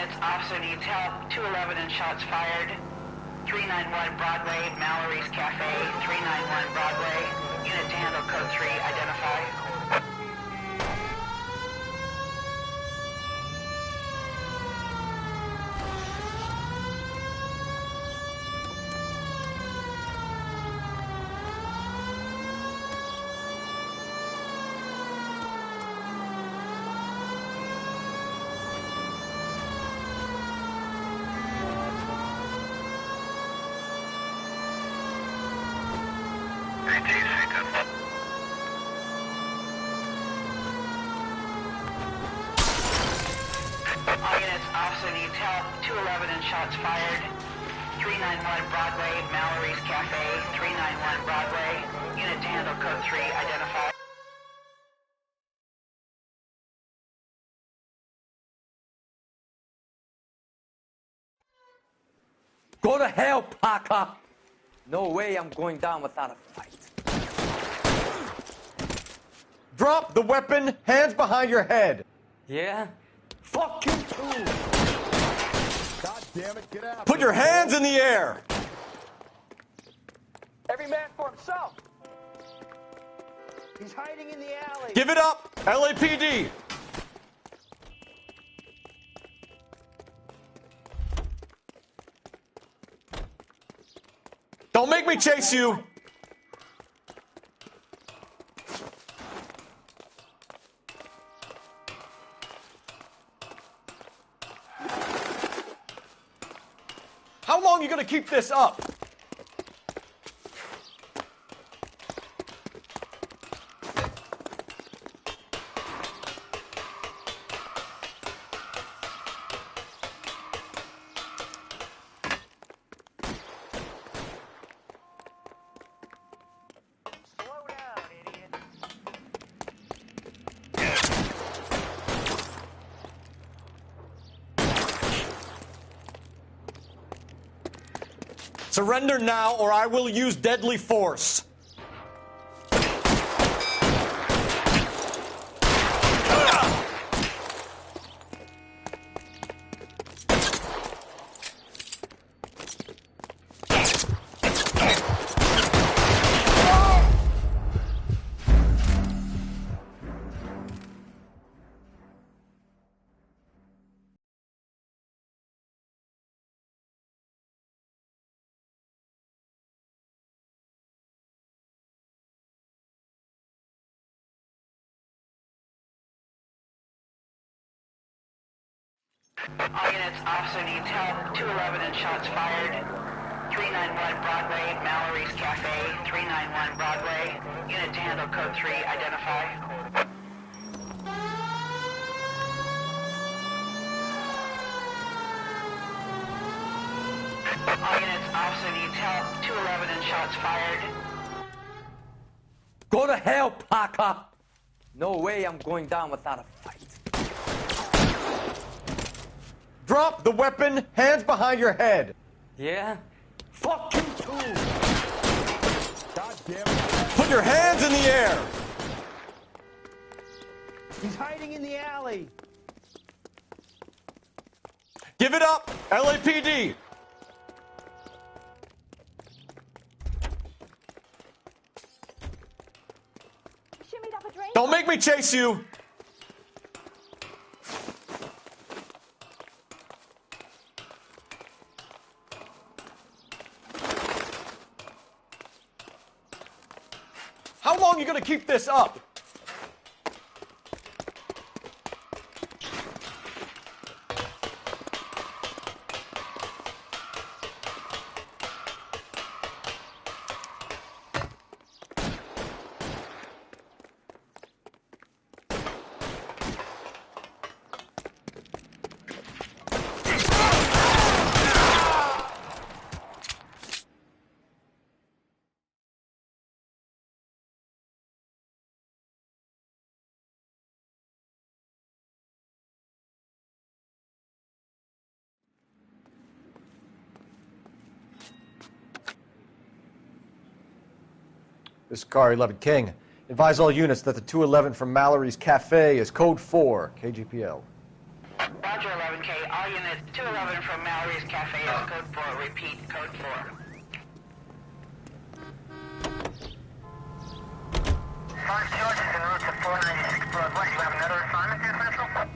units, officer needs help. 211 and shots fired. 391 Broadway, Mallory's Cafe. 391 Broadway. Unit to handle code 3, identify. All units, officer needs help. 211 and shots fired. 391 Broadway, Mallory's Cafe. 391 Broadway. Unit to handle code 3, identify. Go to hell, Parker! No way I'm going down without a fight. Drop the weapon, hands behind your head. Yeah? Fuck you too! God damn it, get out. Put your hands in the air! Every man for himself. He's hiding in the alley. Give it up, LAPD! Don't make me chase you! How long are you gonna keep this up? Slow down, idiot. Surrender now or I will use deadly force. All units, officer needs help. 211 and shots fired. 391 Broadway, Mallory's Cafe. 391 Broadway. Unit to handle code 3, identify. All units, officer needs help. 211 and shots fired. Go to hell, Parker! No way I'm going down without a fight. Drop the weapon, hands behind your head. Yeah? Fuck you too! God damn it. Put your hands in the air! He's hiding in the alley. Give it up, LAPD! Shimmied up a drain. Don't make me chase you! How long are you gonna keep this up? This is Car 11 King. Advise all units that the 211 from Mallory's Cafe is code 4, KGPL. Roger, 11K. All units 211 from Mallory's Cafe is code 4. Repeat, code 4. Five charges en route to 496 Broadway. You have another assignment there, Central?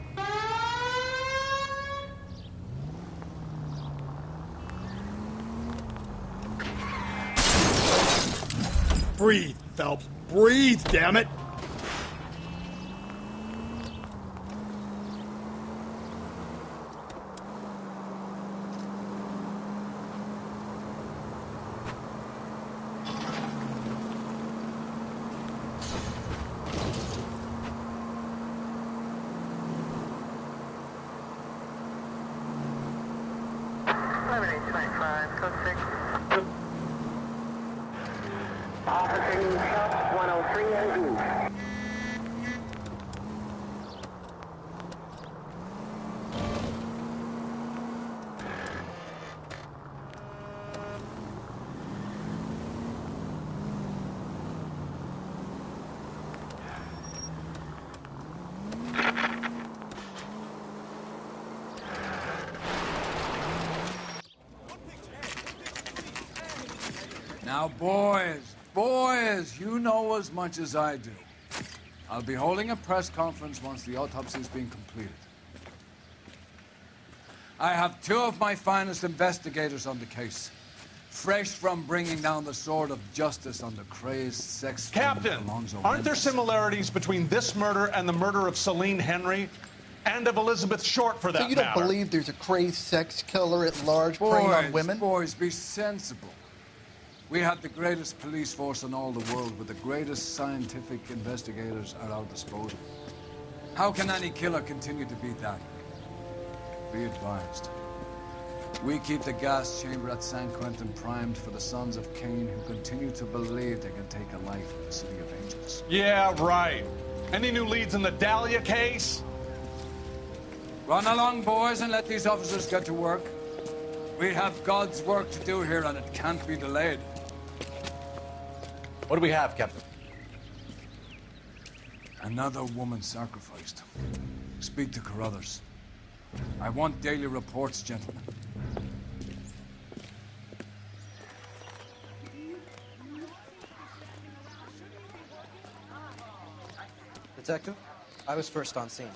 Breathe, Phelps. Breathe, damn it! Officer Shop 103 and Group. Now, boys, you know as much as I do. I'll be holding a press conference once the autopsy's been completed. I have two of my finest investigators on the case, fresh from bringing down the sword of justice on the crazed sex Captain, aren't there similarities between this murder and the murder of Celine Henry? And of Elizabeth Short, for that So you don't matter? believe there's a crazed sex killer at large preying on women? Boys, be sensible. We have the greatest police force in all the world, with the greatest scientific investigators at our disposal. How can any killer continue to beat that? Be advised. We keep the gas chamber at San Quentin primed for the sons of Cain who continue to believe they can take a life in the City of Angels. Yeah, right. Any new leads in the Dahlia case? Run along, boys, and let these officers get to work. We have God's work to do here, and it can't be delayed. What do we have, Captain? Another woman sacrificed. Speak to Carruthers. I want daily reports, gentlemen. Detective, I was first on scene.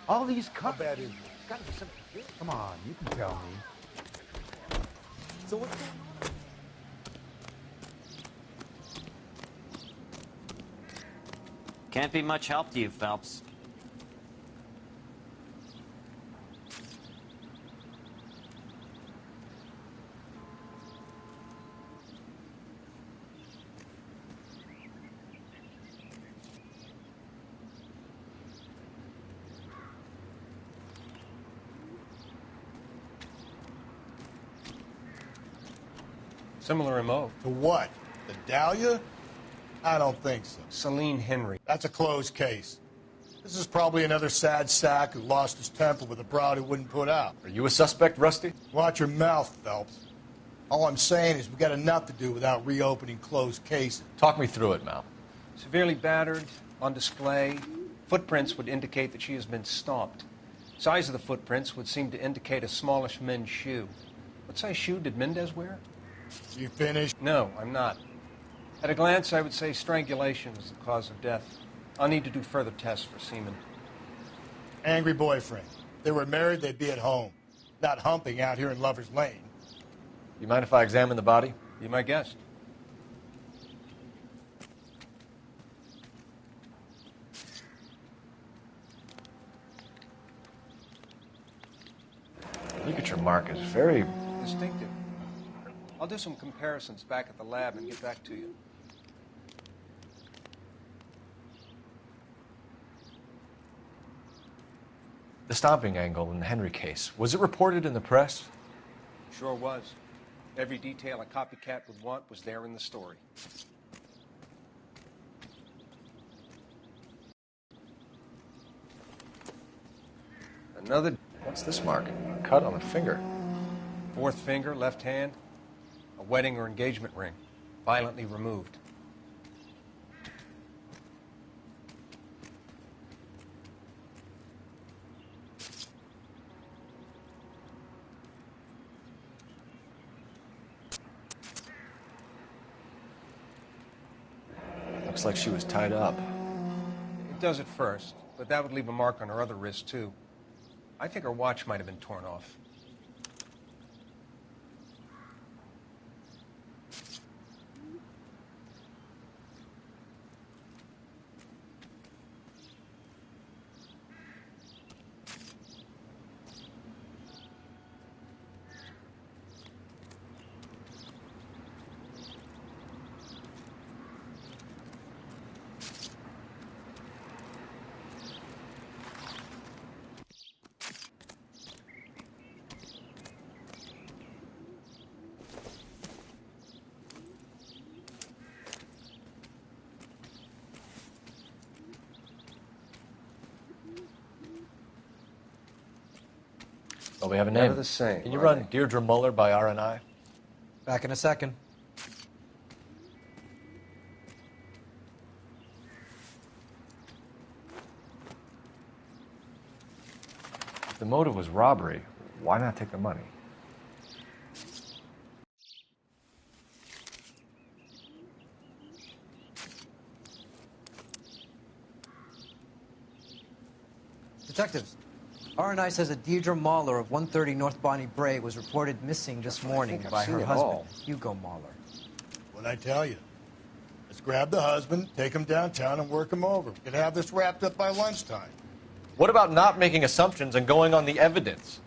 All these cops. How bad is it? Gotta be something good. Come on, you can tell me. So what's going on? Can't be much help to you, Phelps. Similar MO. To what? The Dahlia? I don't think so. Celine Henry. That's a closed case. This is probably another sad sack who lost his temper with a broad who wouldn't put out. Are you a suspect, Rusty? Watch your mouth, Phelps. All I'm saying is we got enough to do without reopening closed cases. Talk me through it, Mal. Severely battered, on display. Footprints would indicate that she has been stomped. Size of the footprints would seem to indicate a smallish men's shoe. What size shoe did Mendez wear? You finished? No, I'm not. At a glance, I would say strangulation was the cause of death. I'll need to do further tests for semen. Angry boyfriend. If they were married, they'd be at home, not humping out here in Lover's Lane. You mind if I examine the body? Be my guest. Look at your mark. It's very Distinctive. I'll do some comparisons back at the lab and get back to you. The stomping angle in the Henry case. Was it reported in the press? Sure was. Every detail a copycat would want was there in the story. Another... What's this mark? A cut on a finger. Fourth finger, left hand. A wedding or engagement ring. Violently removed. Looks like she was tied up. It does at first, but that would leave a mark on her other wrist, too. I think her watch might have been torn off. Well, we have a name. Never the same. Can you run Deirdre Muller by RNI? Back in a second. If the motive was robbery, why not take the money? Detectives, RNI says that Deirdre Mahler of 130 North Bonnie Bray was reported missing this morning by her husband, Hugo Mahler. What'd I tell you? Let's grab the husband, take him downtown, and work him over. We could have this wrapped up by lunchtime. What about not making assumptions and going on the evidence?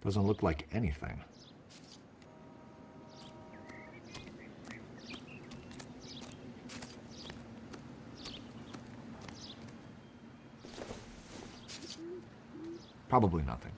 Doesn't look like anything. Probably nothing.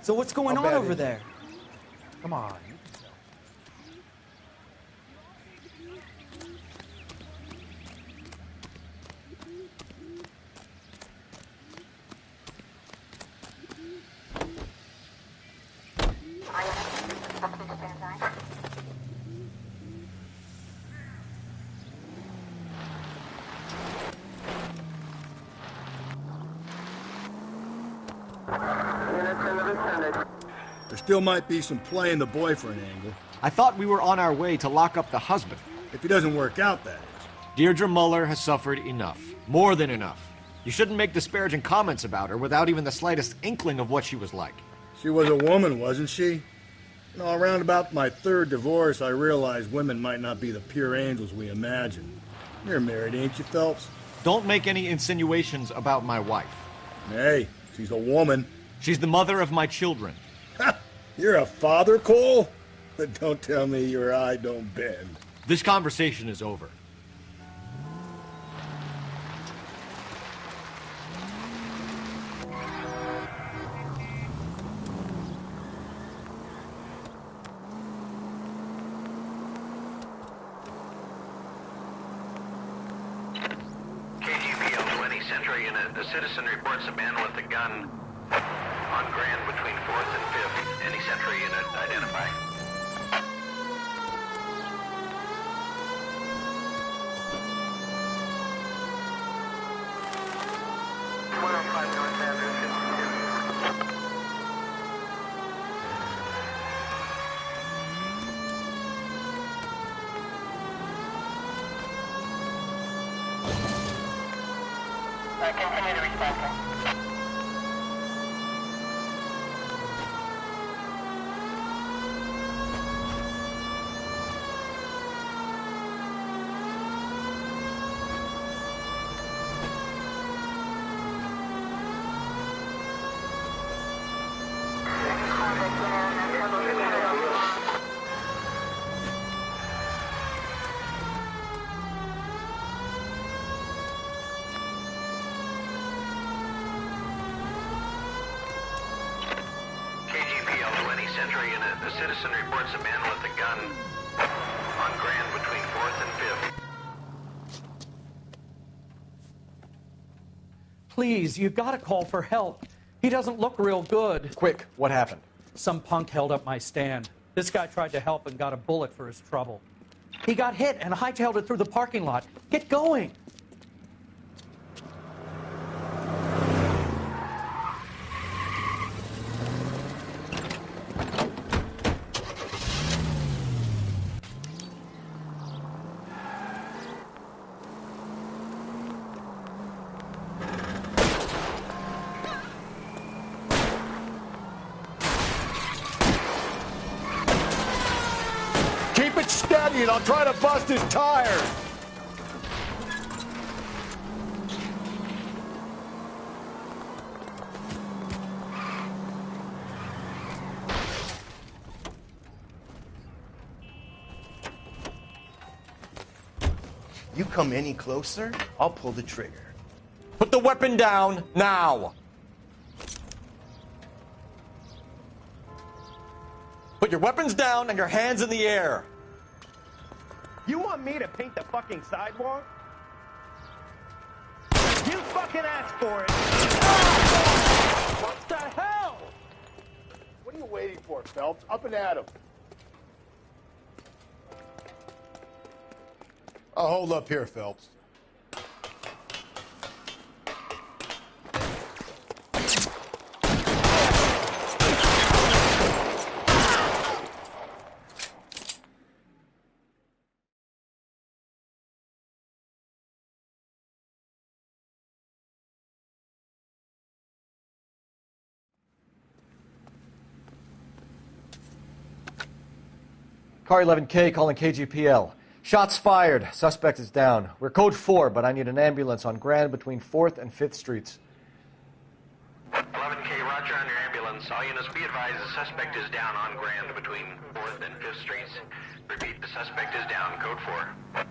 So what's going on over there? Come on. There still might be some play in the boyfriend angle. I thought we were on our way to lock up the husband. If he doesn't work out, that is. Deirdre Muller has suffered enough. More than enough. You shouldn't make disparaging comments about her without even the slightest inkling of what she was like. She was a woman, wasn't she? You know, around about my third divorce, I realized women might not be the pure angels we imagine. You're married, ain't you, Phelps? Don't make any insinuations about my wife. Hey, she's a woman. She's the mother of my children. You're a father, Cole? But don't tell me your eye don't bend. This conversation is over. KGPL 20 Central Unit. A citizen reports a man with a gun on Grand between 4th and 5th. Any Central Unit identify. Continue to respond, sir. KGPL 20 Century Unit. A citizen reports a man with a gun on Grand between 4th and 5th. Please, you've got to call for help. He doesn't look real good. Quick, what happened? Some punk held up my stand. This guy tried to help and got a bullet for his trouble. He got hit and hightailed it through the parking lot. Get going. Keep it steady and I'll try to bust his tires. You come any closer, I'll pull the trigger. Put the weapon down now. Put your weapons down and your hands in the air. You want me to paint the fucking sidewalk? You fucking asked for it. What the hell? What are you waiting for, Phelps? Up and at him. I'll hold up here, Phelps. Car 11K calling KGPL. Shots fired. Suspect is down. We're code 4, but I need an ambulance on Grand between 4th and 5th Streets. 11K, roger on your ambulance. All units be advised the suspect is down on Grand between 4th and 5th Streets. Repeat, the suspect is down, code 4.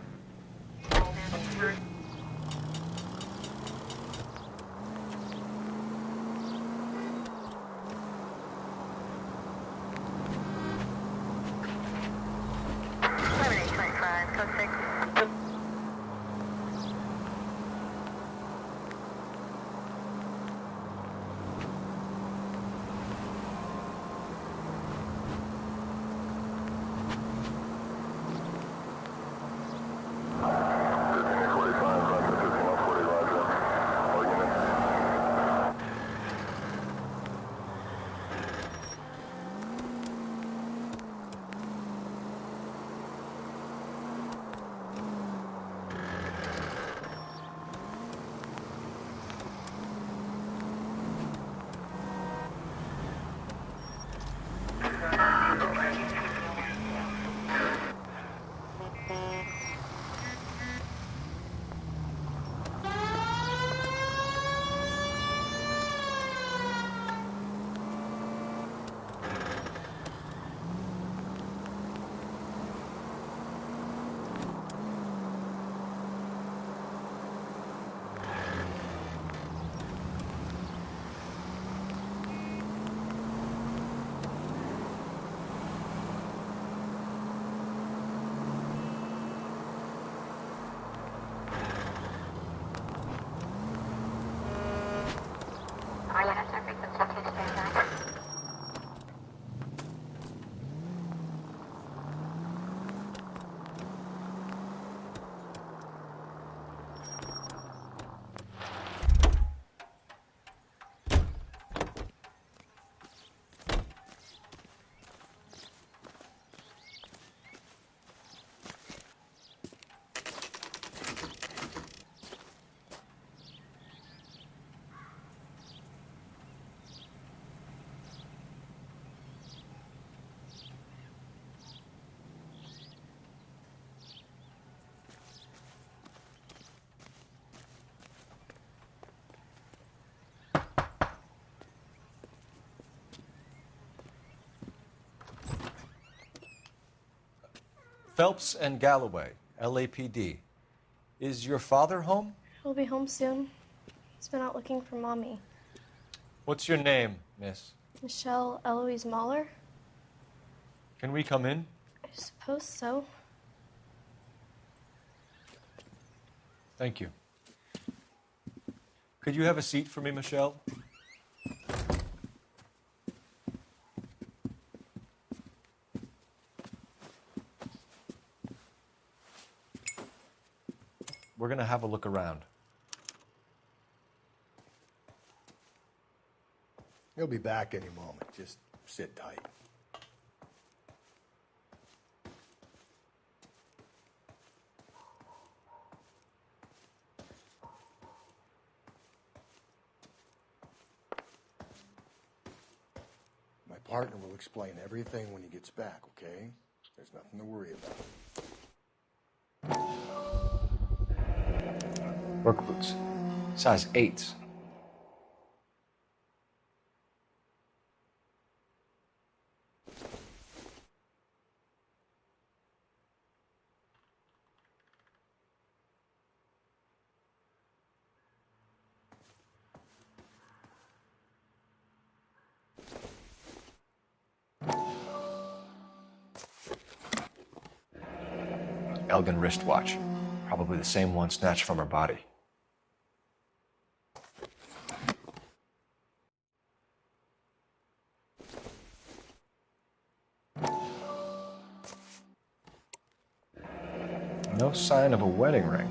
Phelps and Galloway, LAPD. Is your father home? He'll be home soon. He's been out looking for Mommy. What's your name, miss? Michelle Eloise Mahler? Can we come in? I suppose so. Thank you. Could you have a seat for me, Michelle? We're going to have a look around. He'll be back any moment. Just sit tight. My partner will explain everything when he gets back, okay? There's nothing to worry about. Work boots. Size 8s. Elgin wristwatch. Probably the same one snatched from her body. No sign of a wedding ring.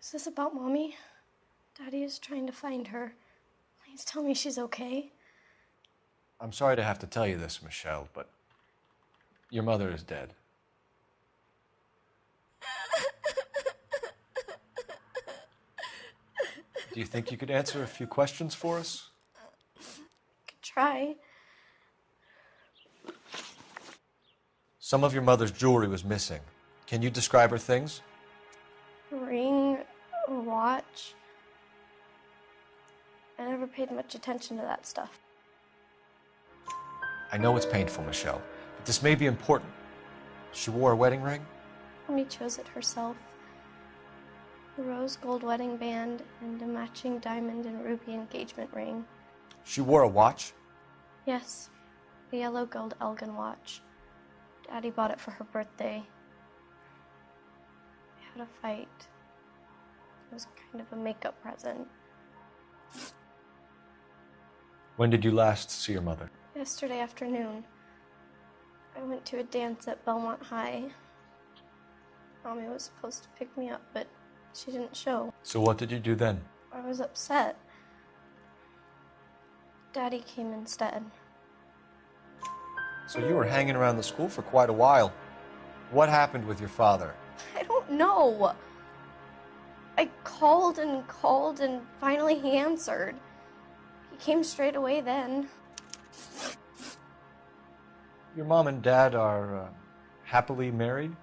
Is this about Mommy? Daddy is trying to find her. Please tell me she's okay. I'm sorry to have to tell you this, Michelle, but your mother is dead. Do you think you could answer a few questions for us? Could try. Some of your mother's jewelry was missing. Can you describe her things? A ring, a watch. I never paid much attention to that stuff. I know it's painful, Michelle, but this may be important. She wore a wedding ring? Mommy chose it herself. A rose gold wedding band and a matching diamond and ruby engagement ring. She wore a watch? Yes, a yellow gold Elgin watch. Daddy bought it for her birthday. We had a fight. It was kind of a makeup present. When did you last see your mother? Yesterday afternoon. I went to a dance at Belmont High. Mommy was supposed to pick me up, but she didn't show. So what did you do then? I was upset. Daddy came instead. So you were hanging around the school for quite a while. What happened with your father? I don't know. I called and finally he answered. He came straight away then. Your mom and dad are happily married?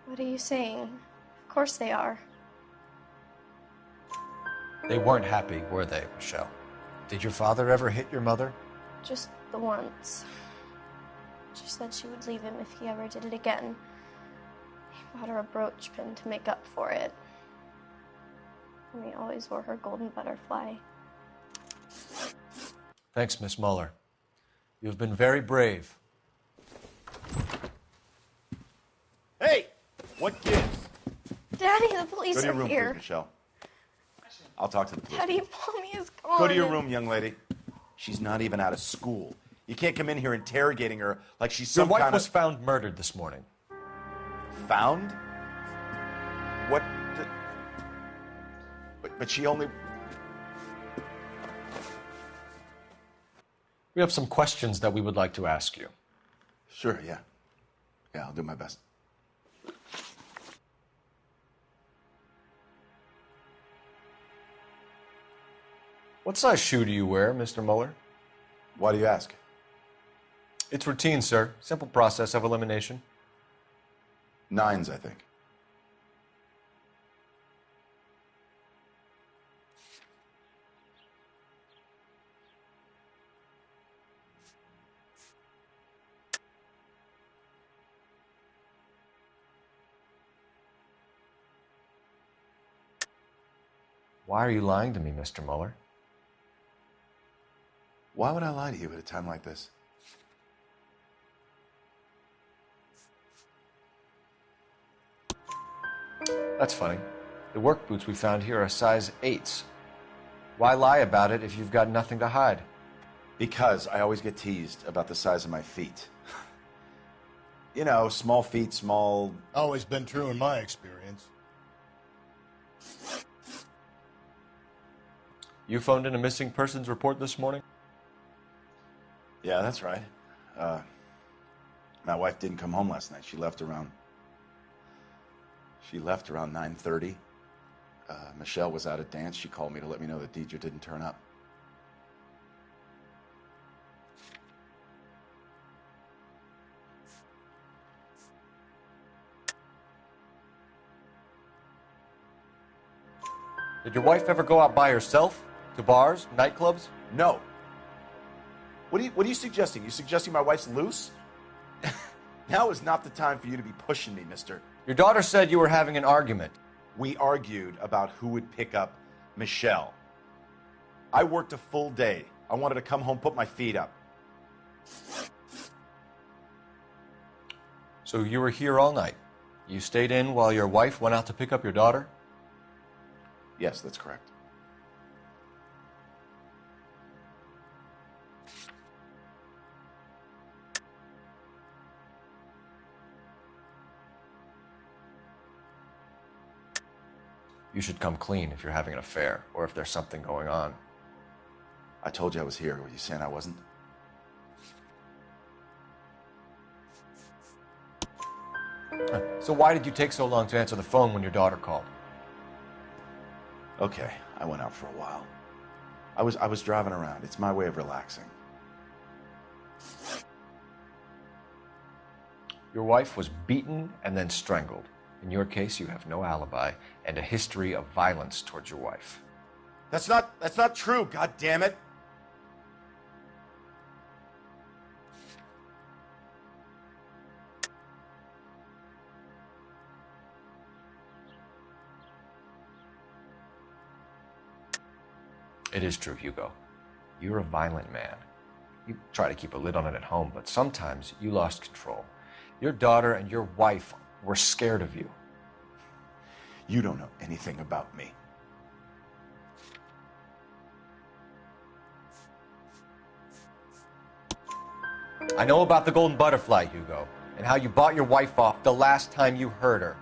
What are you saying? Of course they are. They weren't happy, were they, Michelle? Did your father ever hit your mother? Just the once. She said she would leave him if he ever did it again. He bought her a brooch pin to make up for it. And he always wore her golden butterfly. Thanks, Miss Muller. You've been very brave. Hey! What gives? Daddy, the police Go to your are room, here. please, Michelle. I'll talk to the police. Daddy, Mommy is gone. Go to your room, young lady. She's not even out of school. You can't come in here interrogating her like she's some Your wife kind of... was found murdered this morning. Found? What? But she only... We have some questions that we would like to ask you. Sure, yeah. Yeah, I'll do my best. What size shoe do you wear, Mr. Mueller? Why do you ask? It's routine, sir. Simple process of elimination. 9s, I think. Why are you lying to me, Mr. Mueller? Why would I lie to you at a time like this? That's funny. The work boots we found here are size 8s. Why lie about it if you've got nothing to hide? Because I always get teased about the size of my feet. You know, small feet, small... Always been true in my experience. You phoned in a missing persons report this morning? Yeah, that's right. My wife didn't come home last night. She left around 9:30. Michelle was out at dance. She called me to let me know that Deidre didn't turn up. Did your wife ever go out by herself? To bars, nightclubs? No. What are you suggesting? You suggesting my wife's loose? Now is not the time for you to be pushing me, mister. Your daughter said you were having an argument. We argued about who would pick up Michelle. I worked a full day. I wanted to come home, put my feet up. So you were here all night. You stayed in while your wife went out to pick up your daughter? Yes, that's correct. You should come clean if you're having an affair or if there's something going on. I told you I was here. Were you saying I wasn't? So why did you take so long to answer the phone when your daughter called? Okay, I went out for a while. I was driving around. It's my way of relaxing. Your wife was beaten and then strangled. In your case, you have no alibi and a history of violence towards your wife. That's not true, God damn it. It is true, Hugo. You're a violent man. You try to keep a lid on it at home, but sometimes you lost control. Your daughter and your wife were scared of you. You don't know anything about me. I know about the golden butterfly, Hugo, and how you bought your wife off the last time you heard her.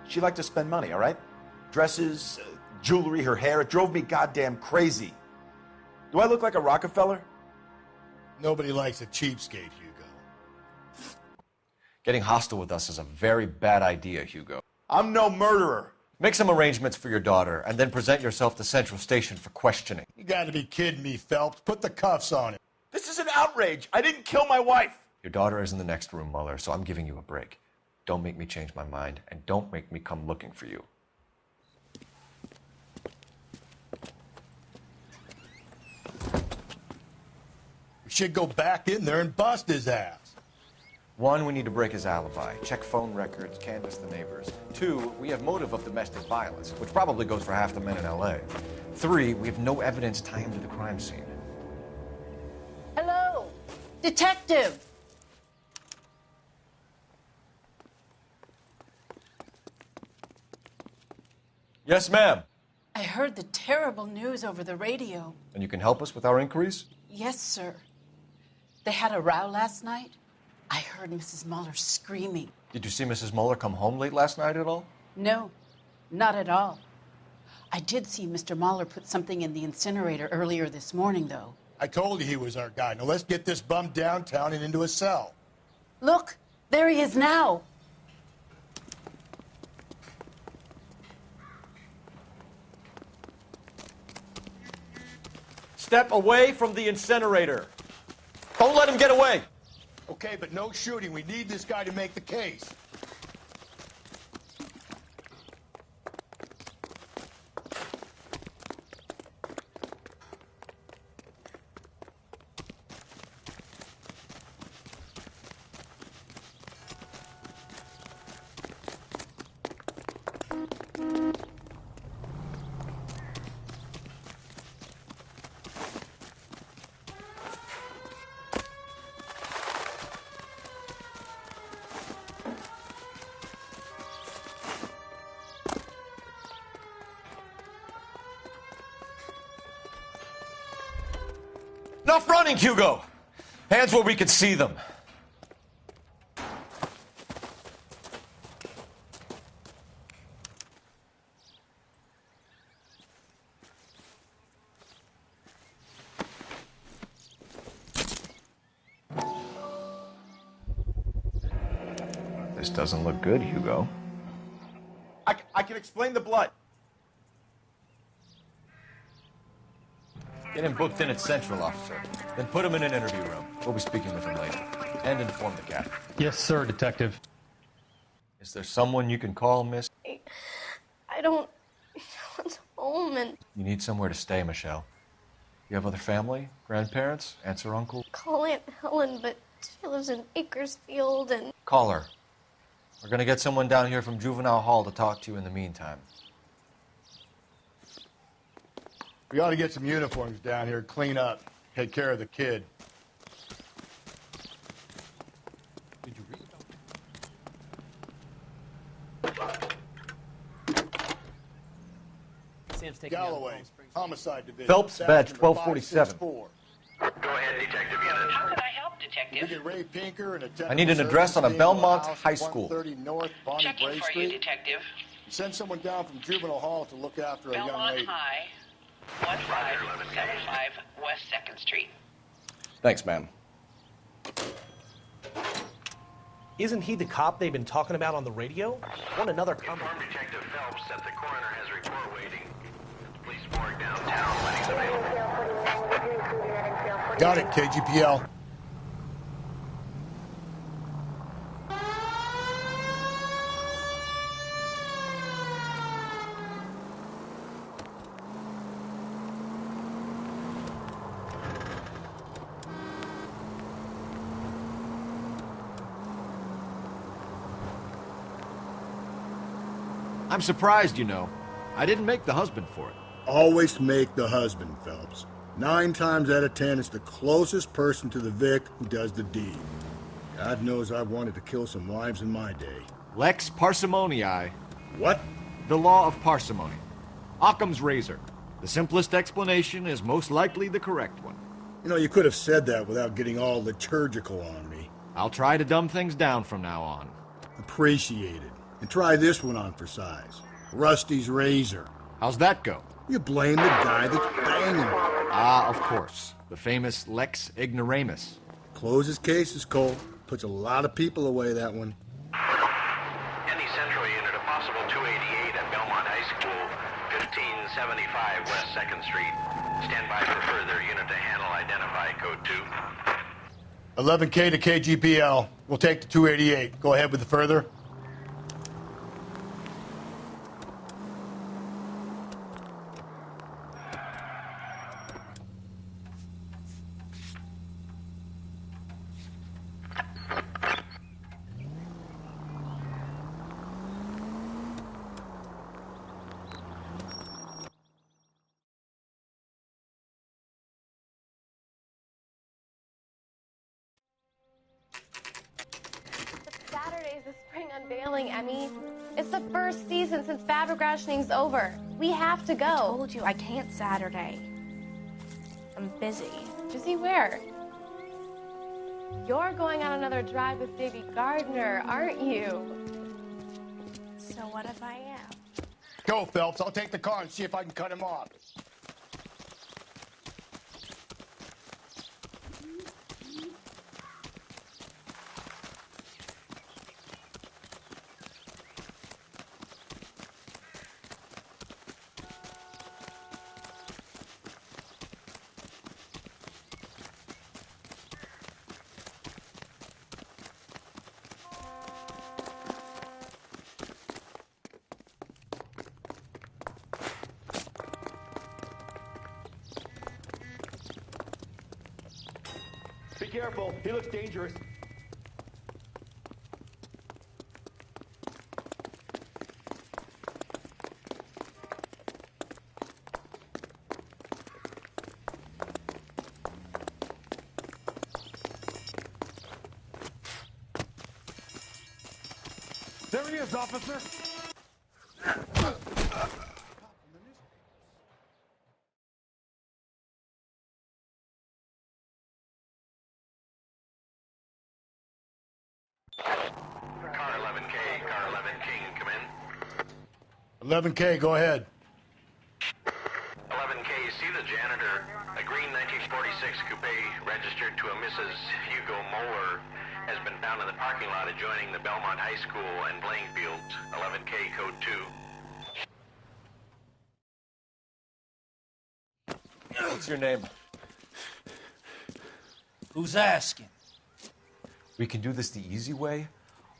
She liked to spend money, all right? Dresses, jewelry, her hair. It drove me goddamn crazy. Do I look like a Rockefeller? Nobody likes a cheapskate, Hugo. Getting hostile with us is a very bad idea, Hugo. I'm no murderer. Make some arrangements for your daughter, and then present yourself to Central Station for questioning. You gotta be kidding me, Phelps. Put the cuffs on him. This is an outrage. I didn't kill my wife. Your daughter is in the next room, Mueller, so I'm giving you a break. Don't make me change my mind, and don't make me come looking for you. We should go back in there and bust his ass. 1, we need to break his alibi, check phone records, canvass the neighbors. 2, we have motive of domestic violence, which probably goes for half the men in L.A. 3, we have no evidence tying him to the crime scene. Hello, detective. Yes, ma'am. I heard the terrible news over the radio. And you can help us with our inquiries? Yes, sir. They had a row last night. I heard Mrs. Mueller screaming. Did you see Mrs. Mueller come home late last night at all? No, not at all. I did see Mr. Mueller put something in the incinerator earlier this morning, though. I told you he was our guy. Now let's get this bum downtown and into a cell. Look, there he is now. Step away from the incinerator. Don't let him get away. Okay, but no shooting. We need this guy to make the case. Enough running, Hugo. Hands where we can see them. This doesn't look good, Hugo. I can explain the blood. Get him booked in at Central, officer. Then put him in an interview room. We'll be speaking with him later. And inform the captain. Yes, sir, Detective. Is there someone you can call, miss? I don't... No one's home and... You need somewhere to stay, Michelle. You have other family? Grandparents? Aunts or uncles? Call Aunt Helen, but she lives in Bakersfield and... Call her. We're gonna get someone down here from Juvenile Hall to talk to you in the meantime. We ought to get some uniforms down here, clean up, take care of the kid. Did you read Sam's taking Galloway, homicide division. Phelps, badge 1247. Go ahead, detective unit. How can I help, detective? We get Ray Pinker and a I need an address on a Belmont High School. 130 North Bonnie Checking Bray for Street. you, detective. Send someone down from Juvenile Hall to look after a young Belmont lady. High, 1575 West 2nd Street. Thanks, ma'am. Isn't he the cop they've been talking about on the radio? Want another Inform Detective Phelps that the coroner has a report waiting. Police morgue downtown when he's available. Got it, KGPL. I'm surprised, you know. I didn't make the husband for it. Always make the husband, Phelps. 9 times out of 10, it's the closest person to the Vic who does the deed. God knows I've wanted to kill some wives in my day. Lex parsimoniae. What? The law of parsimony. Occam's razor. The simplest explanation is most likely the correct one. You know, you could have said that without getting all liturgical on me. I'll try to dumb things down from now on. Appreciated. And try this one on for size. Rusty's razor. How's that go? You blame the guy that's banging her. Ah, of course. The famous Lex ignoramus. Closes cases, Cole. Puts a lot of people away, that one. Any Central unit, a possible 288 at Belmont High School, 1575 West 2nd Street. Stand by for further unit to handle identify code 2. 11K to KGPL. We'll take the 288. Go ahead with the further. Saturday's the spring unveiling, Emmy. It's the first season since Bad Rationing's over. We have to go. I told you I can't Saturday. I'm busy. Busy where? You're going on another drive with Baby Gardner, aren't you? So what if I am? Go, Phelps. I'll take the car and see if I can cut him off. Be careful. He looks dangerous. There he is, officer. Car 11K, Car 11 King, come in. 11K, go ahead. 11K, see the janitor. A green 1946 coupe registered to a Mrs. Hugo Moeller has been found in the parking lot adjoining the Belmont High School and playing fields. 11K, code 2. What's your name? Who's asking? We can do this the easy way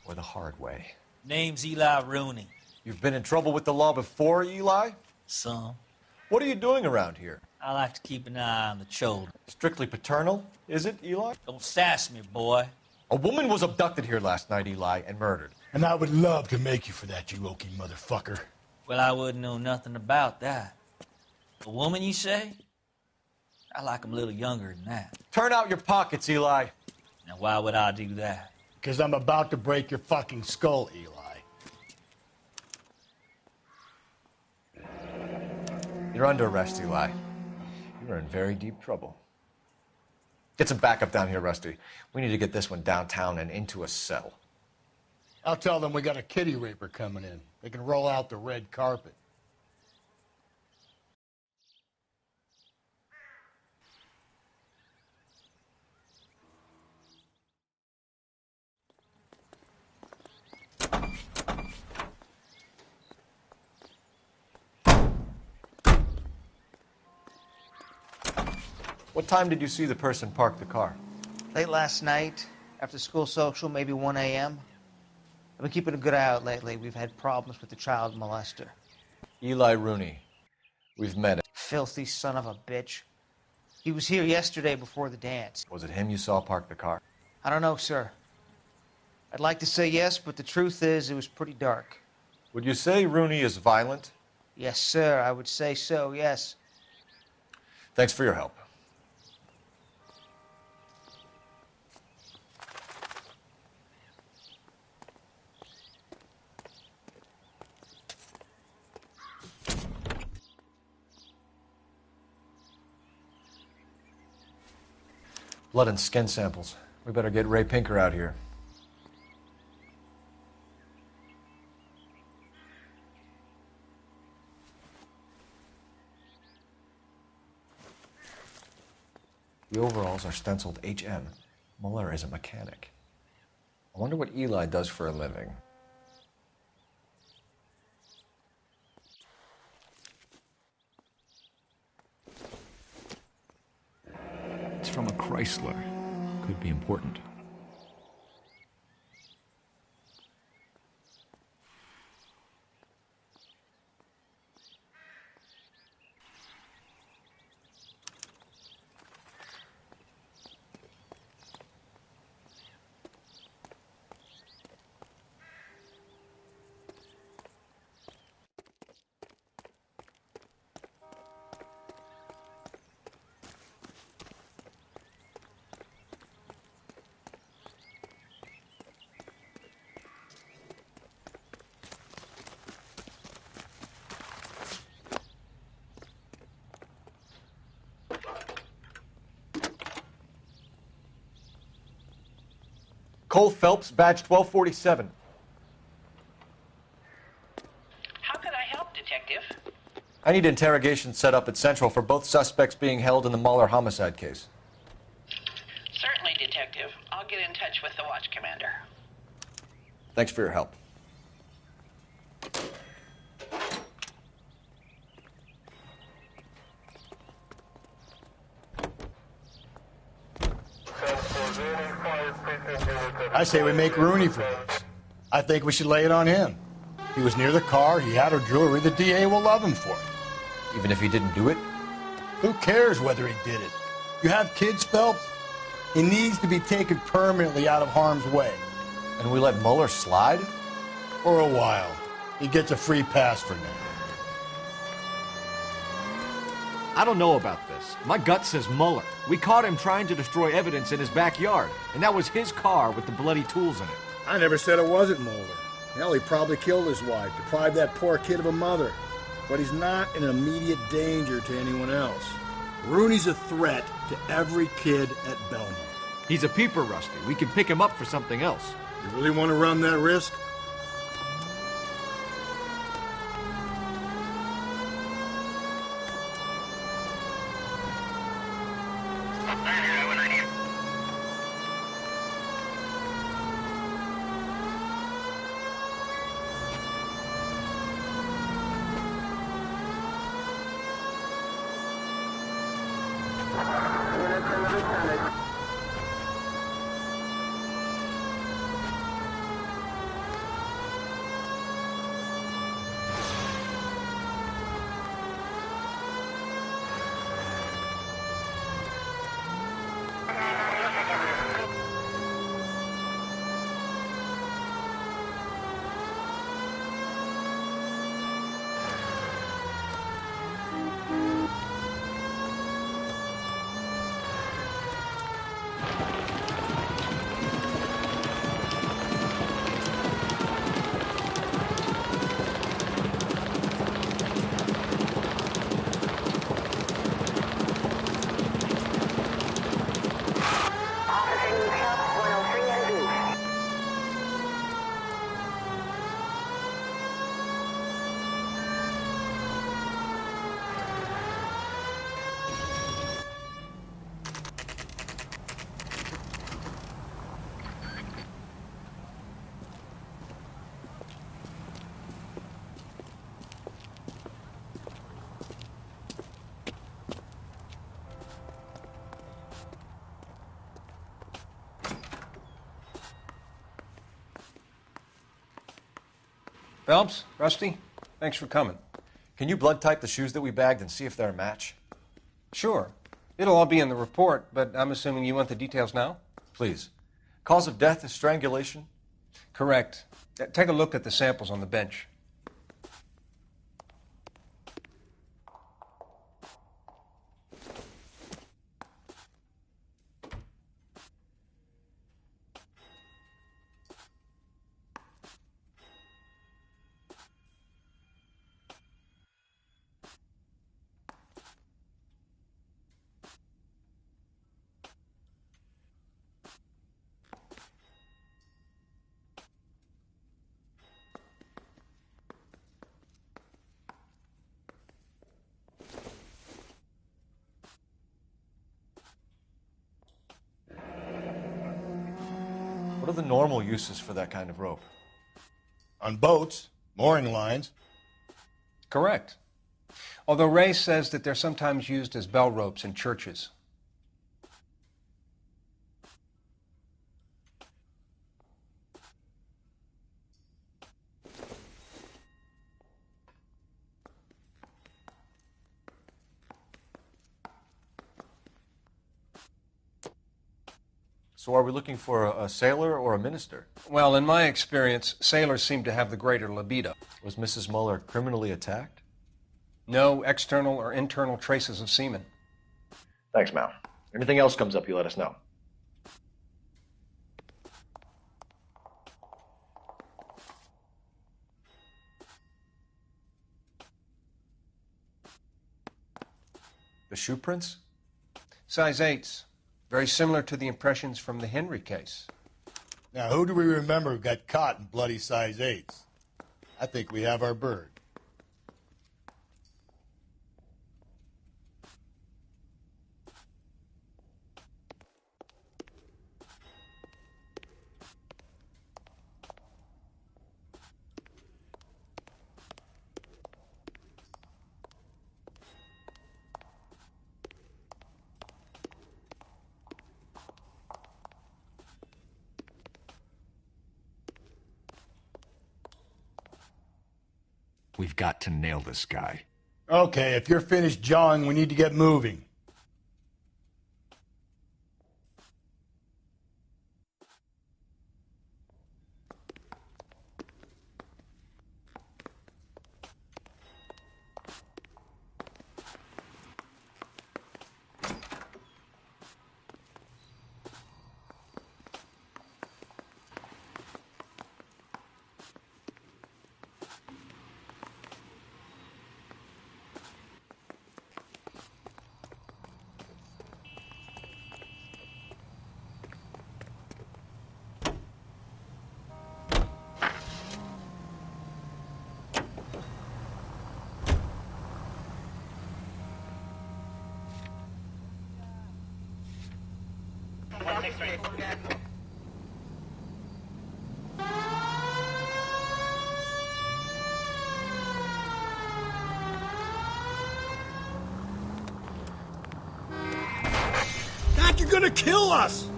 or the hard way. Name's Eli Rooney. You've been in trouble with the law before, Eli? Some. What are you doing around here? I like to keep an eye on the children. Strictly paternal, is it, Eli? Don't sass me, boy. A woman was abducted here last night, Eli, and murdered. And I would love to make you for that, you oaky motherfucker. Well, I wouldn't know nothing about that. A woman, you say? I like 'em a little younger than that. Turn out your pockets, Eli. Now, why would I do that? Because I'm about to break your fucking skull, Eli. You're under arrest, Eli. You're in very deep trouble. Get some backup down here, Rusty. We need to get this one downtown and into a cell. I'll tell them we got a kitty raper coming in. They can roll out the red carpet. What time did you see the person park the car? Late last night, after school social, maybe 1 a.m. I've been keeping a good eye out lately. We've had problems with the child molester. Eli Rooney. We've met him. Filthy son of a bitch. He was here yesterday before the dance. Was it him you saw park the car? I don't know, sir. I'd like to say yes, but the truth is it was pretty dark. Would you say Rooney is violent? Yes, sir. I would say so, yes. Thanks for your help. Blood and skin samples. We better get Ray Pinker out here. The overalls are stenciled HM. Muller is a mechanic. I wonder what Eli does for a living. It's from a Chrysler. Could be important. Cole Phelps, badge 1247. How can I help, Detective? I need interrogation set up at Central for both suspects being held in the Muller homicide case. Certainly, Detective. I'll get in touch with the watch commander. Thanks for your help. I say we make Rooney for this. I think we should lay it on him. He was near the car, he had her jewelry, the DA will love him for it. Even if he didn't do it? Who cares whether he did it? You have kids, Phelps? He needs to be taken permanently out of harm's way. And we let Mueller slide? For a while. He gets a free pass for now. I don't know about this. My gut says Mueller. We caught him trying to destroy evidence in his backyard, and that was his car with the bloody tools in it. I never said it wasn't Mueller. Hell, he probably killed his wife, deprived that poor kid of a mother. But he's not in immediate danger to anyone else. Rooney's a threat to every kid at Belmont. He's a peeper, Rusty. We can pick him up for something else. You really want to run that risk? Phelps, Rusty, thanks for coming. Can you blood type the shoes that we bagged and see if they're a match? Sure. It'll all be in the report, but I'm assuming you want the details now? Please. Cause of death is strangulation? Correct. Take a look at the samples on the bench. What are the normal uses for that kind of rope? On boats, mooring lines. Correct. Although Ray says that they're sometimes used as bell ropes in churches. So are we looking for a sailor or a minister? Well, in my experience, sailors seem to have the greater libido. Was Mrs. Mueller criminally attacked? No external or internal traces of semen. Thanks, Mal. Anything else comes up, you let us know. The shoe prints? Size 8s. Very similar to the impressions from the Henry case. Now, who do we remember got caught in bloody size 8s? I think we have our bird. We've got to nail this guy. Okay, if you're finished jawing, we need to get moving. God, you're gonna kill us!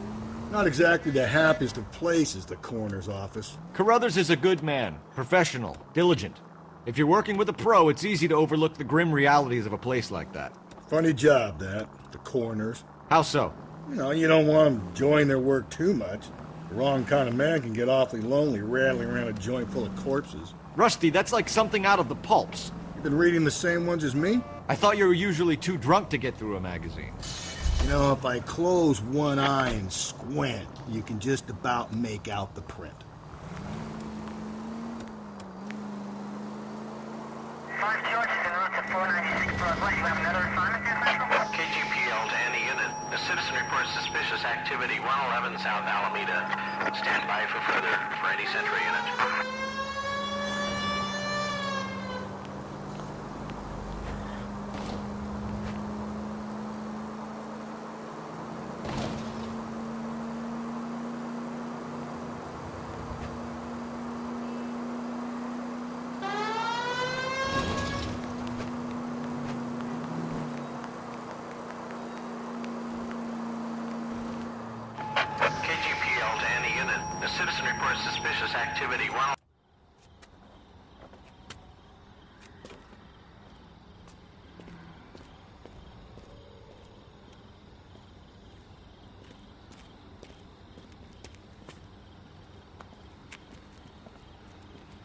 Not exactly the happiest of places, the coroner's office. Carruthers is a good man, professional, diligent. If you're working with a pro, it's easy to overlook the grim realities of a place like that. Funny job, that. The coroner's. How so? You know, you don't want them enjoying their work too much. The wrong kind of man can get awfully lonely rattling around a joint full of corpses. Rusty, that's like something out of the pulps. You've been reading the same ones as me? I thought you were usually too drunk to get through a magazine. You know, if I close one eye and squint, you can just about make out the print. KGPL to any unit. A citizen reports suspicious activity 111 South Alameda. Stand by for further for any Central unit. KGPL to any unit. A citizen reports suspicious activity 1.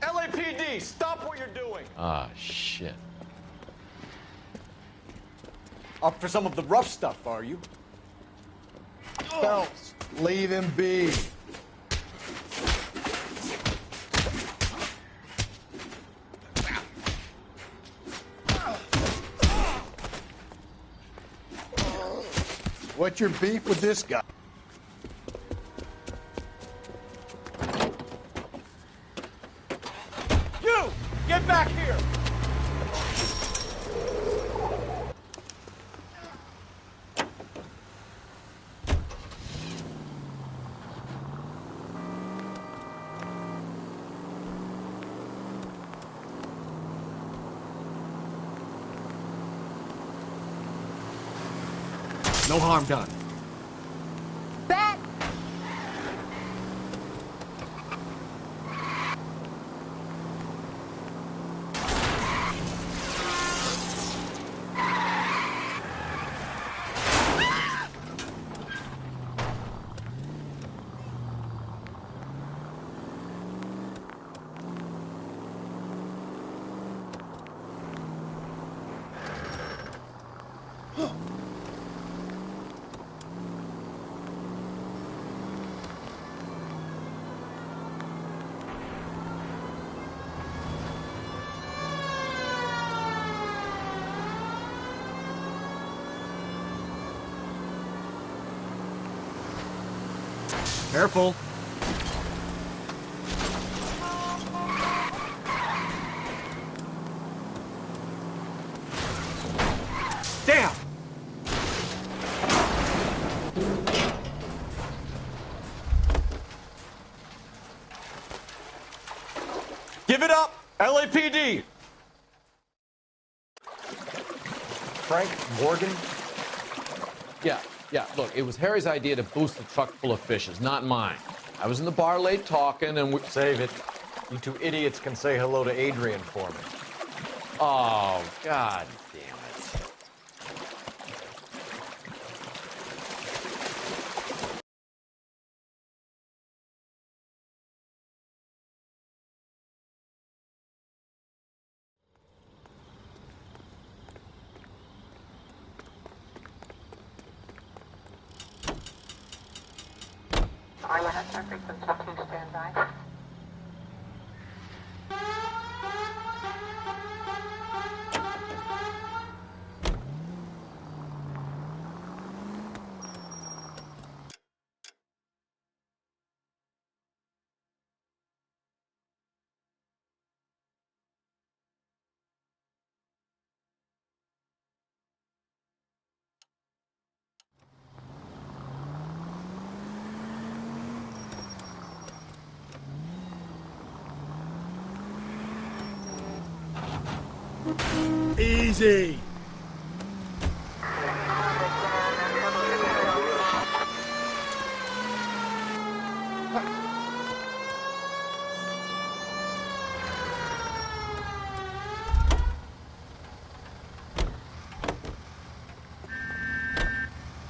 LAPD, stop what you're doing. Ah, shit. Up for some of the rough stuff, are you? Phelps, leave him be. What's your beef with this guy? You! Get back here! No harm done. Bat! Careful. Damn! Give it up, LAPD. Frank Morgan? Yeah, look, it was Harry's idea to boost the truck full of fishes, not mine. I was in the bar late talking and we... Save it. You two idiots can say hello to Adrian for me. Oh, God damn it. Frequency 2, stand by. Easy.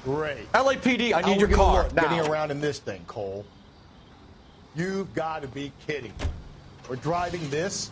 Great. LAPD, I How need we your gonna car look now. Getting around in this thing, Cole. You've got to be kidding. We're driving this?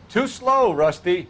Too slow, Rusty.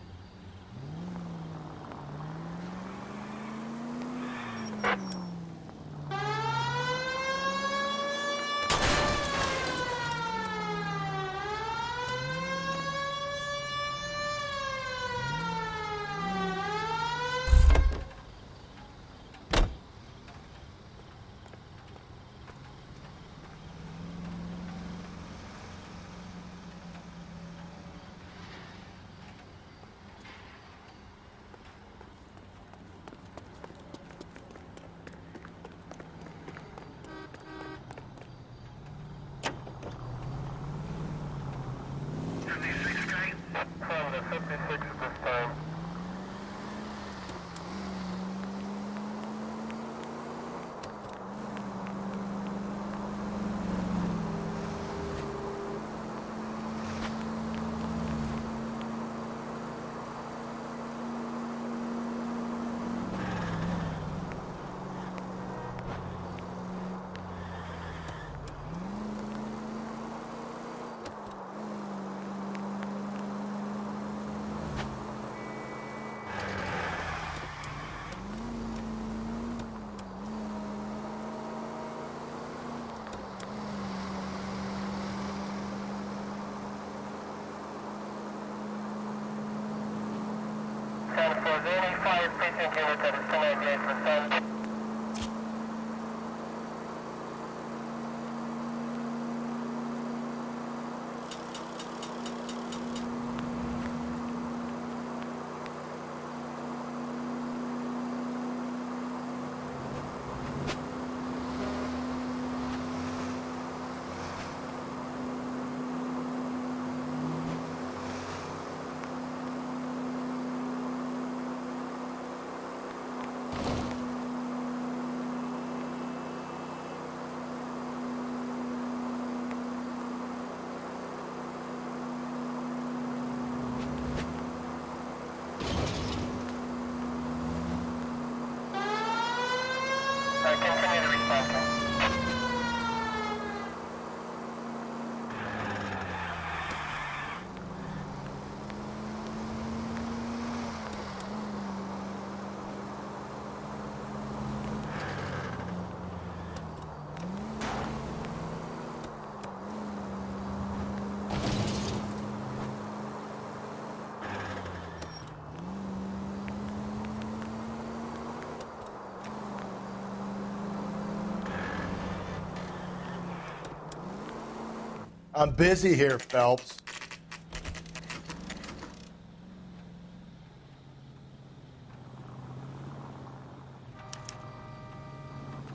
I'm busy here, Phelps.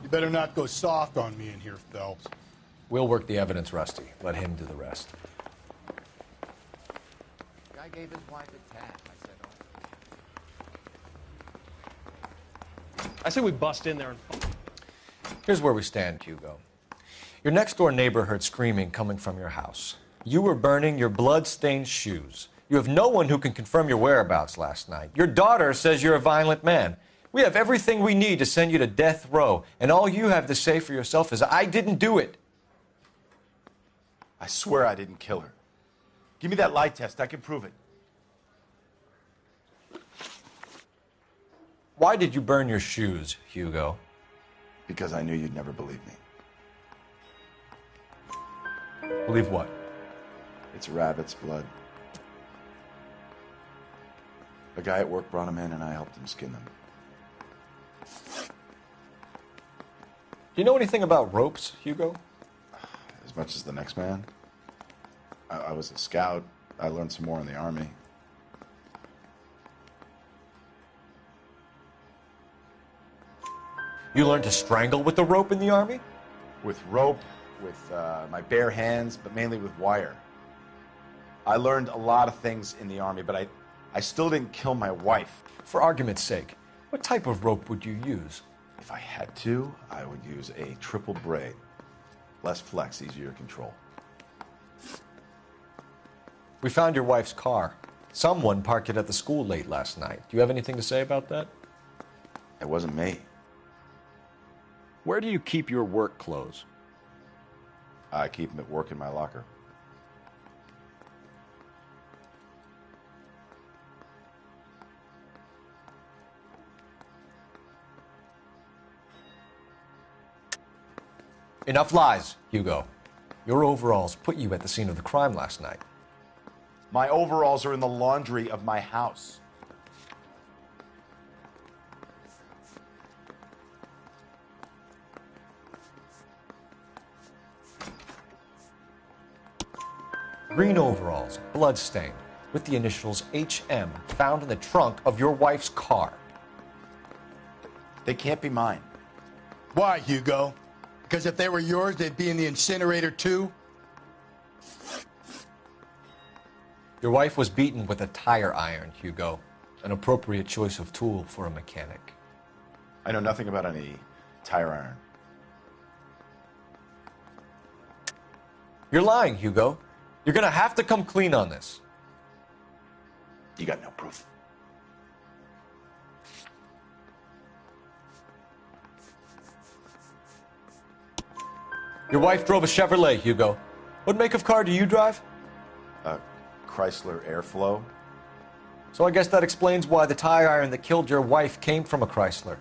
You better not go soft on me in here, Phelps. We'll work the evidence, Rusty. Let him do the rest. Guy gave his wife a tap. I say we bust in there and... Here's where we stand, Hugo. Your next-door neighbor heard screaming coming from your house. You were burning your blood-stained shoes. You have no one who can confirm your whereabouts last night. Your daughter says you're a violent man. We have everything we need to send you to death row, and all you have to say for yourself is, I didn't do it. I swear I didn't kill her. Give me that lie test. I can prove it. Why did you burn your shoes, Hugo? Because I knew you'd never believe me. Believe what? It's rabbit's blood. A guy at work brought them in, and I helped him skin them. you know anything about ropes, Hugo? As much as the next man. I was a scout. I learned some more in the Army. You learned to strangle with the rope in the Army? With rope, with my bare hands, but mainly with wire. I learned a lot of things in the Army, but I still didn't kill my wife. For argument's sake, what type of rope would you use? If I had to, I would use a triple braid. Less flex, easier to control. We found your wife's car. Someone parked it at the school late last night. Do you have anything to say about that? It wasn't me. Where do you keep your work clothes? I keep them at work in my locker. Enough lies, Hugo. Your overalls put you at the scene of the crime last night. My overalls are in the laundry of my house. Green overalls, bloodstained, with the initials HM found in the trunk of your wife's car. They can't be mine. Why, Hugo? Because if they were yours, they'd be in the incinerator too? Your wife was beaten with a tire iron, Hugo. An appropriate choice of tool for a mechanic. I know nothing about any tire iron. You're lying, Hugo. You're gonna have to come clean on this. You got no proof. Your wife drove a Chevrolet, Hugo. What make of car do you drive? A Chrysler Airflow. So I guess that explains why the tire iron that killed your wife came from a Chrysler.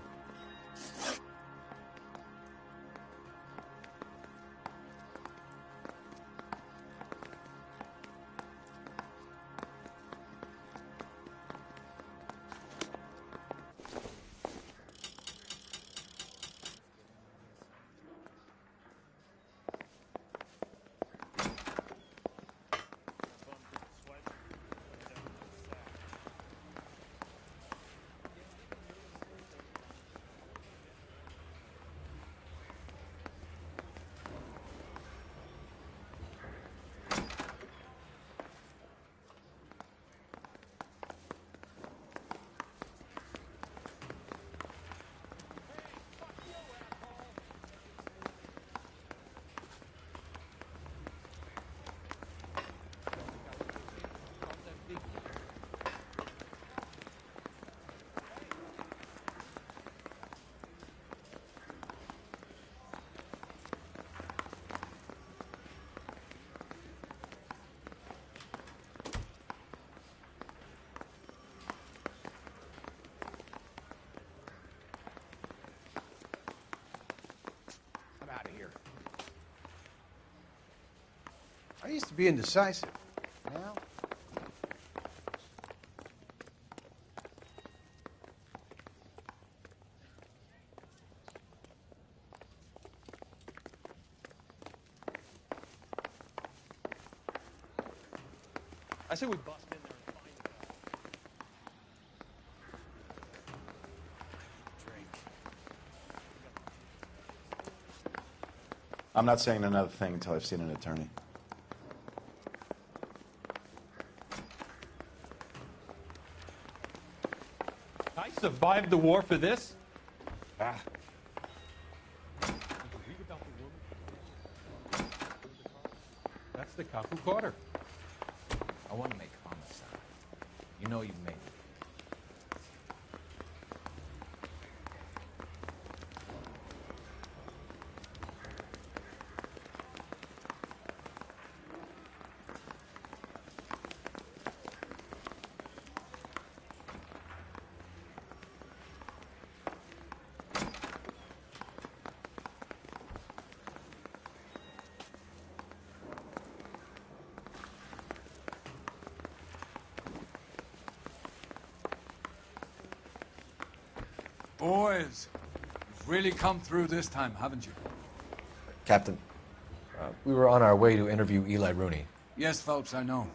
Out of here. I used to be indecisive. Now, I say we bust in there and find the guy. I'm not saying another thing until I've seen an attorney. I survived the war for this? Ah. That's the cop who caught her. I want to make homicide. You know you've made it. Boys, really come through this time, haven't you? Captain, we were on our way to interview Eli Rooney. Yes, Phelps, I know.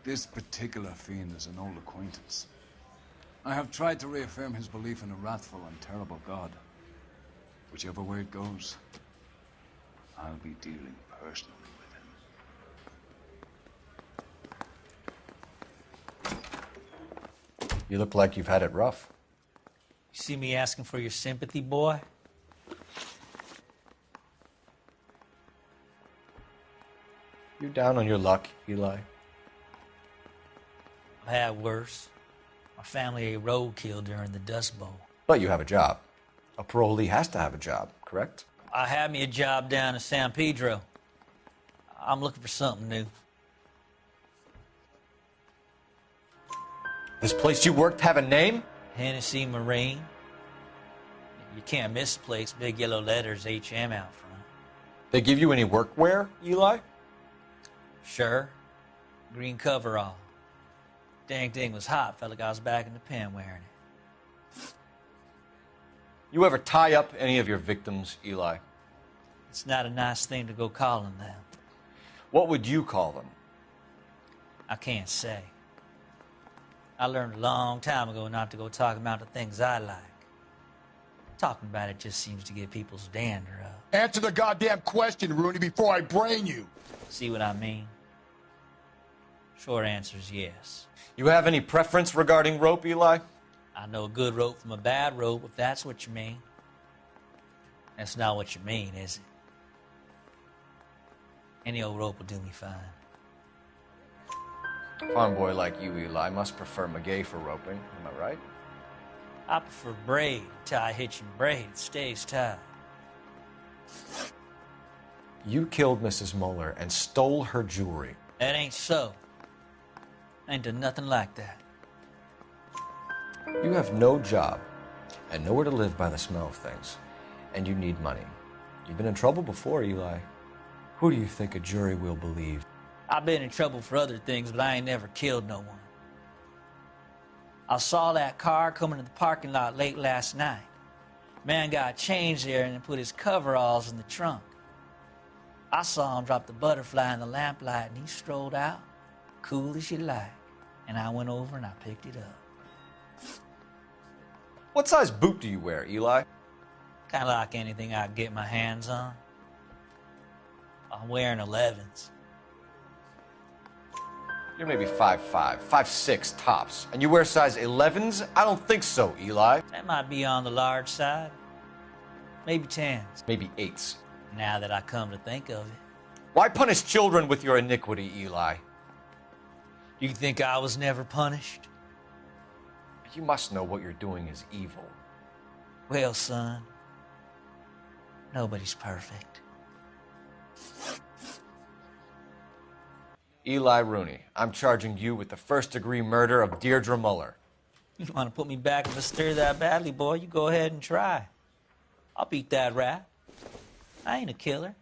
This particular fiend is an old acquaintance. I have tried to reaffirm his belief in a wrathful and terrible God. Whichever way it goes, I'll be dealing personally with him. You look like you've had it rough. You see me asking for your sympathy, boy? You're down on your luck, Eli. I've had worse. My family ate roadkill during the Dust Bowl. But you have a job. A parolee has to have a job, correct? I had me a job down in San Pedro. I'm looking for something new. This place you worked have a name? Hennessy Marine. You can't miss the place. Big yellow letters, HM out front. They give you any workwear, Eli? Sure. Green coverall. Dang thing was hot. Felt like I was back in the pen wearing it. You ever tie up any of your victims, Eli? It's not a nice thing to go calling them. What would you call them? I can't say. I learned a long time ago not to go talking about the things I like. Talking about it just seems to get people's dander up. Answer the goddamn question, Rooney, before I brain you. See what I mean? Short answer is yes. You have any preference regarding rope, Eli? I know a good rope from a bad rope, if that's what you mean. That's not what you mean, is it? Any old rope will do me fine. Farm boy like you, Eli, must prefer McGay for roping. Am I right? I prefer braid, tie, hitch, and braid. It stays tied. You killed Mrs. Muller and stole her jewelry. That ain't so. I ain't done nothing like that. You have no job and nowhere to live by the smell of things, and you need money. You've been in trouble before, Eli. Who do you think a jury will believe? I've been in trouble for other things, but I ain't never killed no one. I saw that car coming to the parking lot late last night. Man got changed there and then put his coveralls in the trunk. I saw him drop the butterfly in the lamplight, and he strolled out, cool as you like. And I went over and I picked it up. What size boot do you wear, Eli? Kind of like anything I can get my hands on. I'm wearing 11s. You're maybe 5'5", 5'6" tops, and you wear size 11s? I don't think so, Eli. That might be on the large side. Maybe 10s. Maybe 8s. Now that I come to think of it. Why punish children with your iniquity, Eli? You think I was never punished? You must know what you're doing is evil. Well, son, nobody's perfect. Eli Rooney, I'm charging you with the first-degree murder of Deirdre Muller. You want to put me back in the stir that badly, boy? You go ahead and try. I'll beat that rap. I ain't a killer.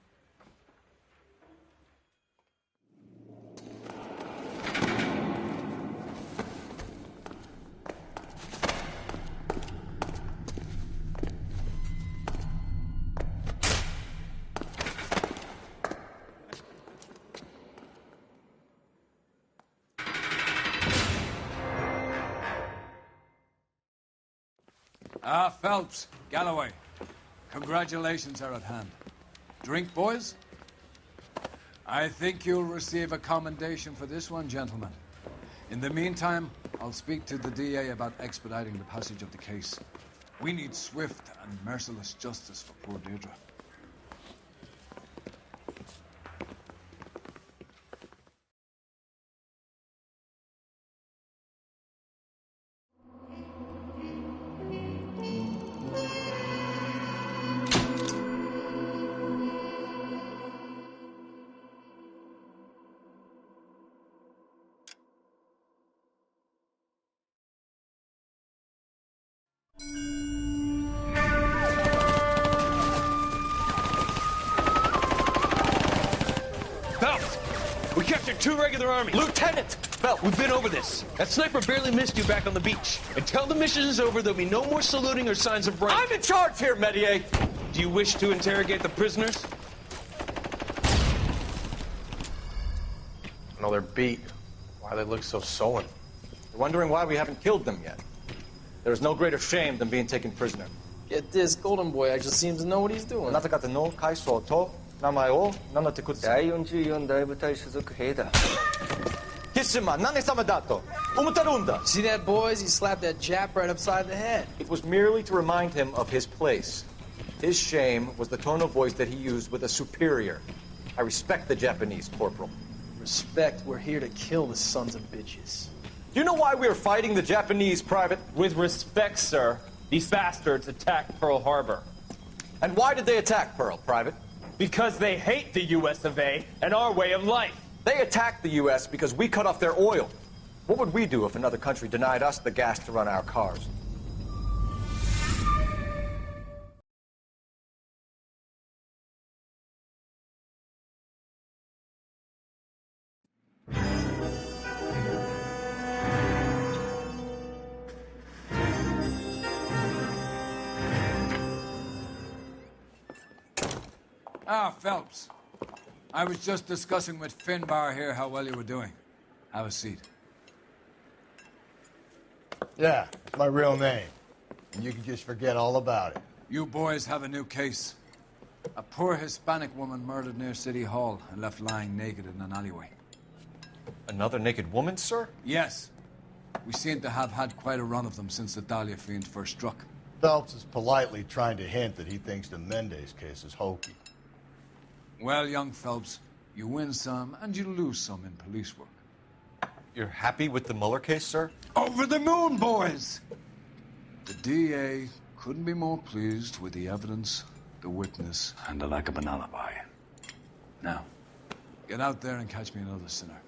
Phelps, Galloway, congratulations are at hand. Drink, boys? I think you'll receive a commendation for this one, gentlemen. In the meantime, I'll speak to the DA about expediting the passage of the case. We need swift and merciless justice for poor Deirdre. 2 regular army. Lieutenant! Phelps, we've been over this. That sniper barely missed you back on the beach. Until the mission is over, there'll be no more saluting or signs of rank. I'm in charge here, Medier. Do you wish to interrogate the prisoners? No, they're beat. Why they look so sullen? You're wondering why we haven't killed them yet. There is no greater shame than being taken prisoner. Get this, Golden Boy actually seems to know what he's doing. あなた方の階層と名前を名乗ってください。第44大部隊所属兵だ。キッシュマン、何様だと思ってるんだ。 See that, boys? He slapped that Jap right upside the head. It was merely to remind him of his place. His shame was the tone of voice that he used with a superior. I respect the Japanese, Corporal. Respect, we're here to kill the sons of bitches. Do you know why we are fighting the Japanese, Private? With respect, sir, these bastards attacked Pearl Harbor. And why did they attack Pearl, Private? Because they hate the U.S. of A. and our way of life. They attacked the U.S. because we cut off their oil. What would we do if another country denied us the gas to run our cars? Ah, Phelps. I was just discussing with Finbar here how well you were doing. Have a seat. Yeah, it's my real name. And you can just forget all about it. You boys have a new case. A poor Hispanic woman murdered near City Hall and left lying naked in an alleyway. Another naked woman, sir? Yes. We seem to have had quite a run of them since the Dahlia fiend first struck. Phelps is politely trying to hint that he thinks the Mendez case is hokey. Well, young Phelps, you win some and you lose some in police work. You're happy with the Mueller case, sir? Over the moon, boys! The DA couldn't be more pleased with the evidence, the witness, and the lack of an alibi. Now, get out there and catch me another sinner.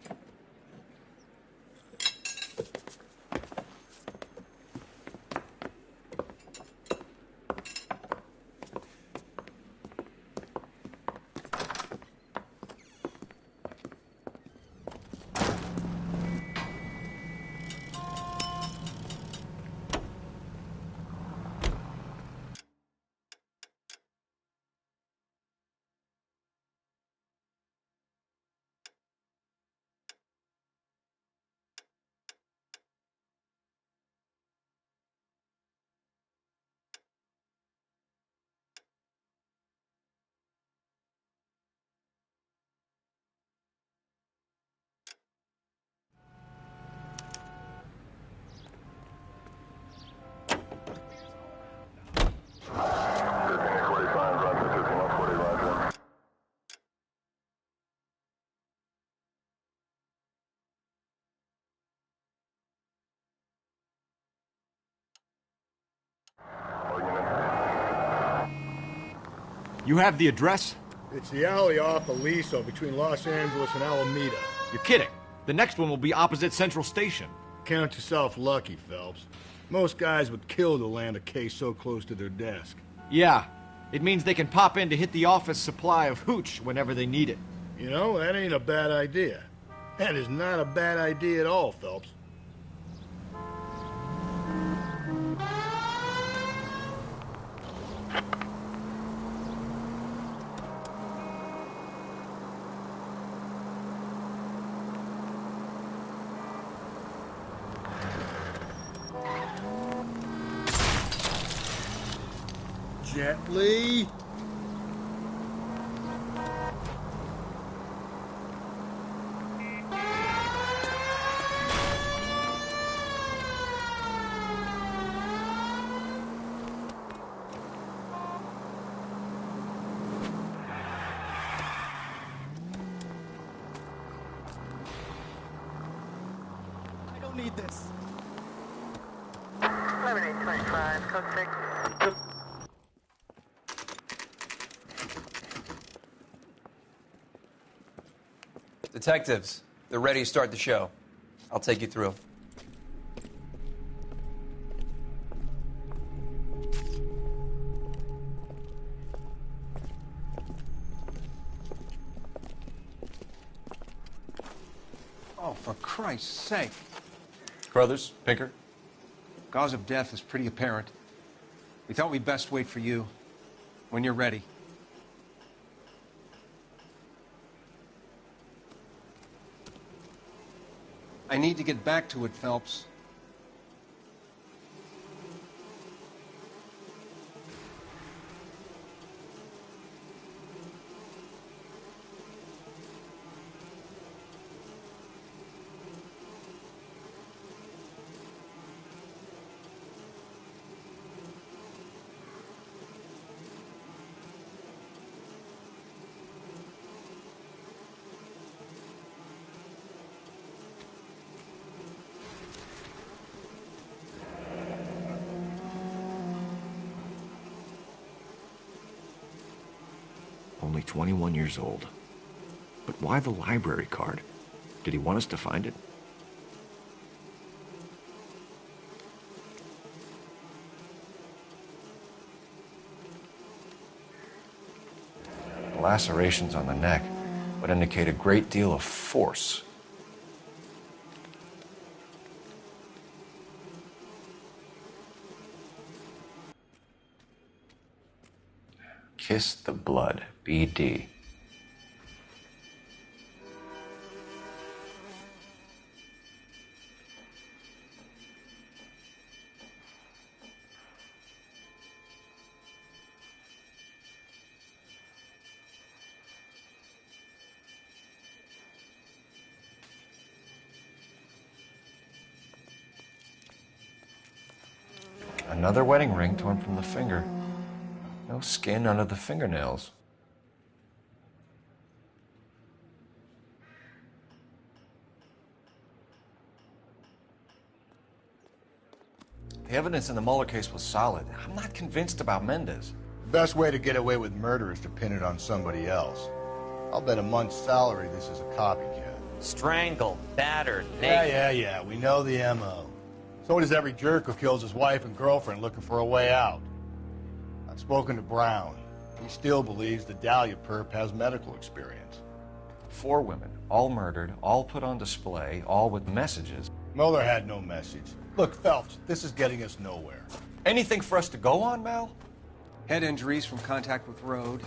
You have the address? It's the alley off Aliso between Los Angeles and Alameda. You're kidding. The next one will be opposite Central Station. Count yourself lucky, Phelps. Most guys would kill to land a case so close to their desk. Yeah. It means they can pop in to hit the office supply of hooch whenever they need it. You know, that ain't a bad idea. That is not a bad idea at all, Phelps. Gently. I don't need this. 11825, code 6. Detectives, they're ready to start the show. I'll take you through. for Christ's sake. Brothers, Pinker? Cause of death is pretty apparent. We thought we'd best wait for you. When you're ready. I need to get back to it, Phelps. Only 21 years old. But why the library card? Did he want us to find it? The lacerations on the neck would indicate a great deal of force. Kiss the blood, BD. Another wedding ring torn from the finger. No skin under the fingernails. The evidence in the Mueller case was solid. I'm not convinced about Mendez. The best way to get away with murder is to pin it on somebody else. I'll bet a month's salary this is a copycat. Strangled, battered, Yeah. We know the M.O. So does every jerk who kills his wife and girlfriend looking for a way out. I've spoken to Brown. He still believes the Dahlia perp has medical experience. 4 women, all murdered, all put on display, all with messages. Mueller had no message. Look, Phelps, this is getting us nowhere. Anything for us to go on, Mal? Head injuries from contact with road,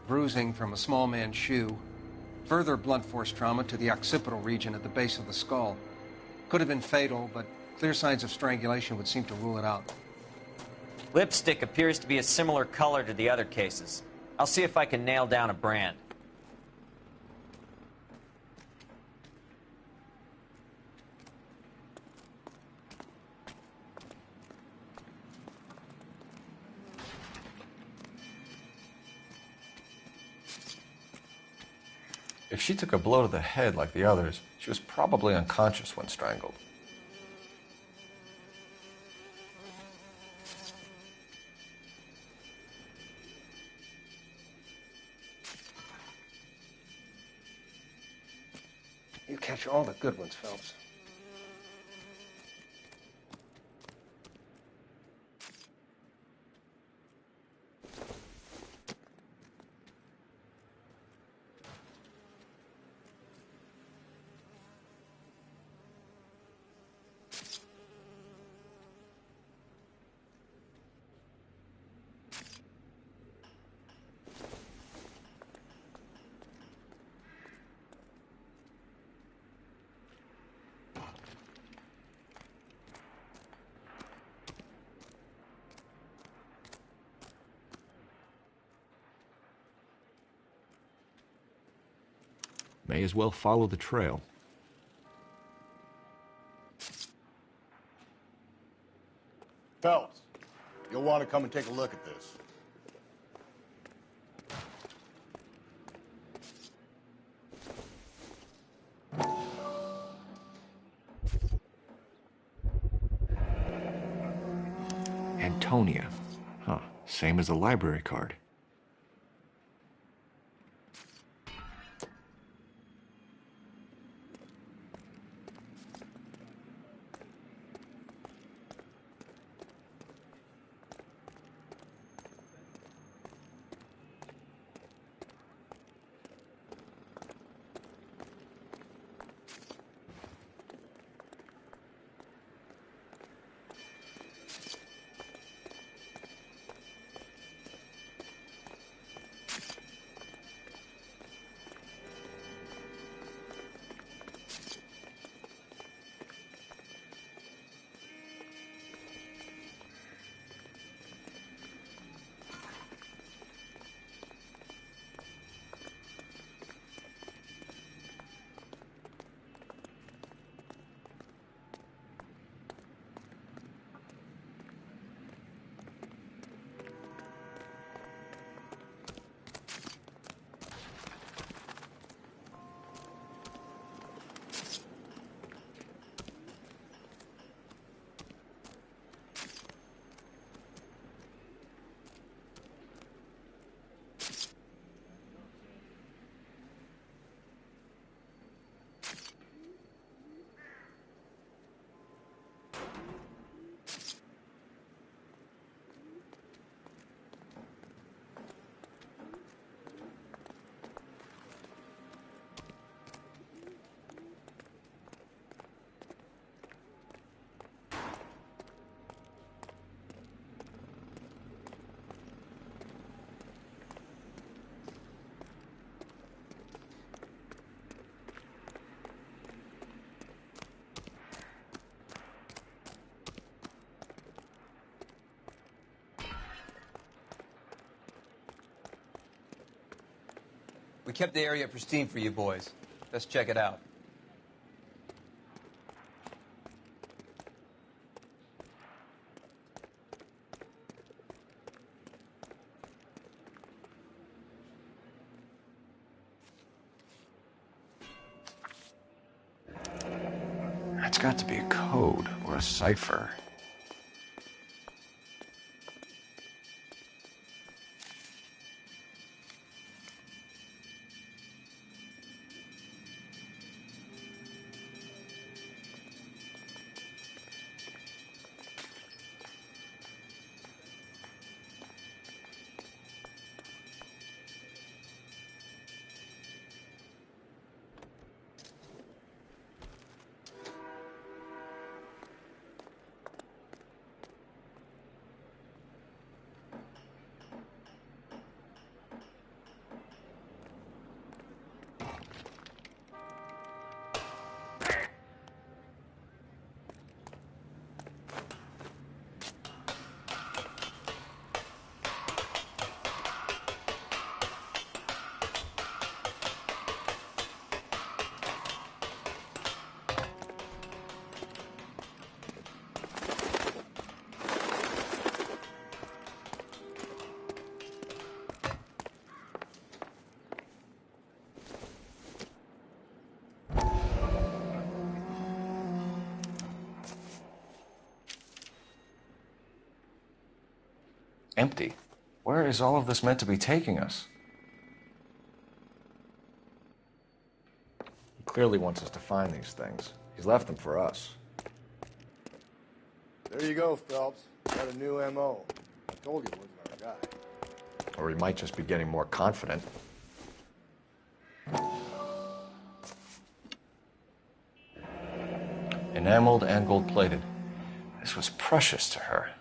bruising from a small man's shoe, further blunt force trauma to the occipital region at the base of the skull. Could have been fatal, but clear signs of strangulation would seem to rule it out. Lipstick appears to be a similar color to the other cases. I'll see if I can nail down a brand. If she took a blow to the head like the others, she was probably unconscious when strangled. You catch all the good ones, Phelps. May as well follow the trail. Phelps, you'll want to come and take a look at this. Antonia. Huh, same as the library card. kept the area pristine for you boys. Let's check it out. That's got to be a code or a cipher. Empty. Where is all of this meant to be taking us? He clearly wants us to find these things. He's left them for us. There you go, Phelps. Got a new M.O. I told you it wasn't our guy. Or he might just be getting more confident. Enameled and gold-plated. This was precious to her.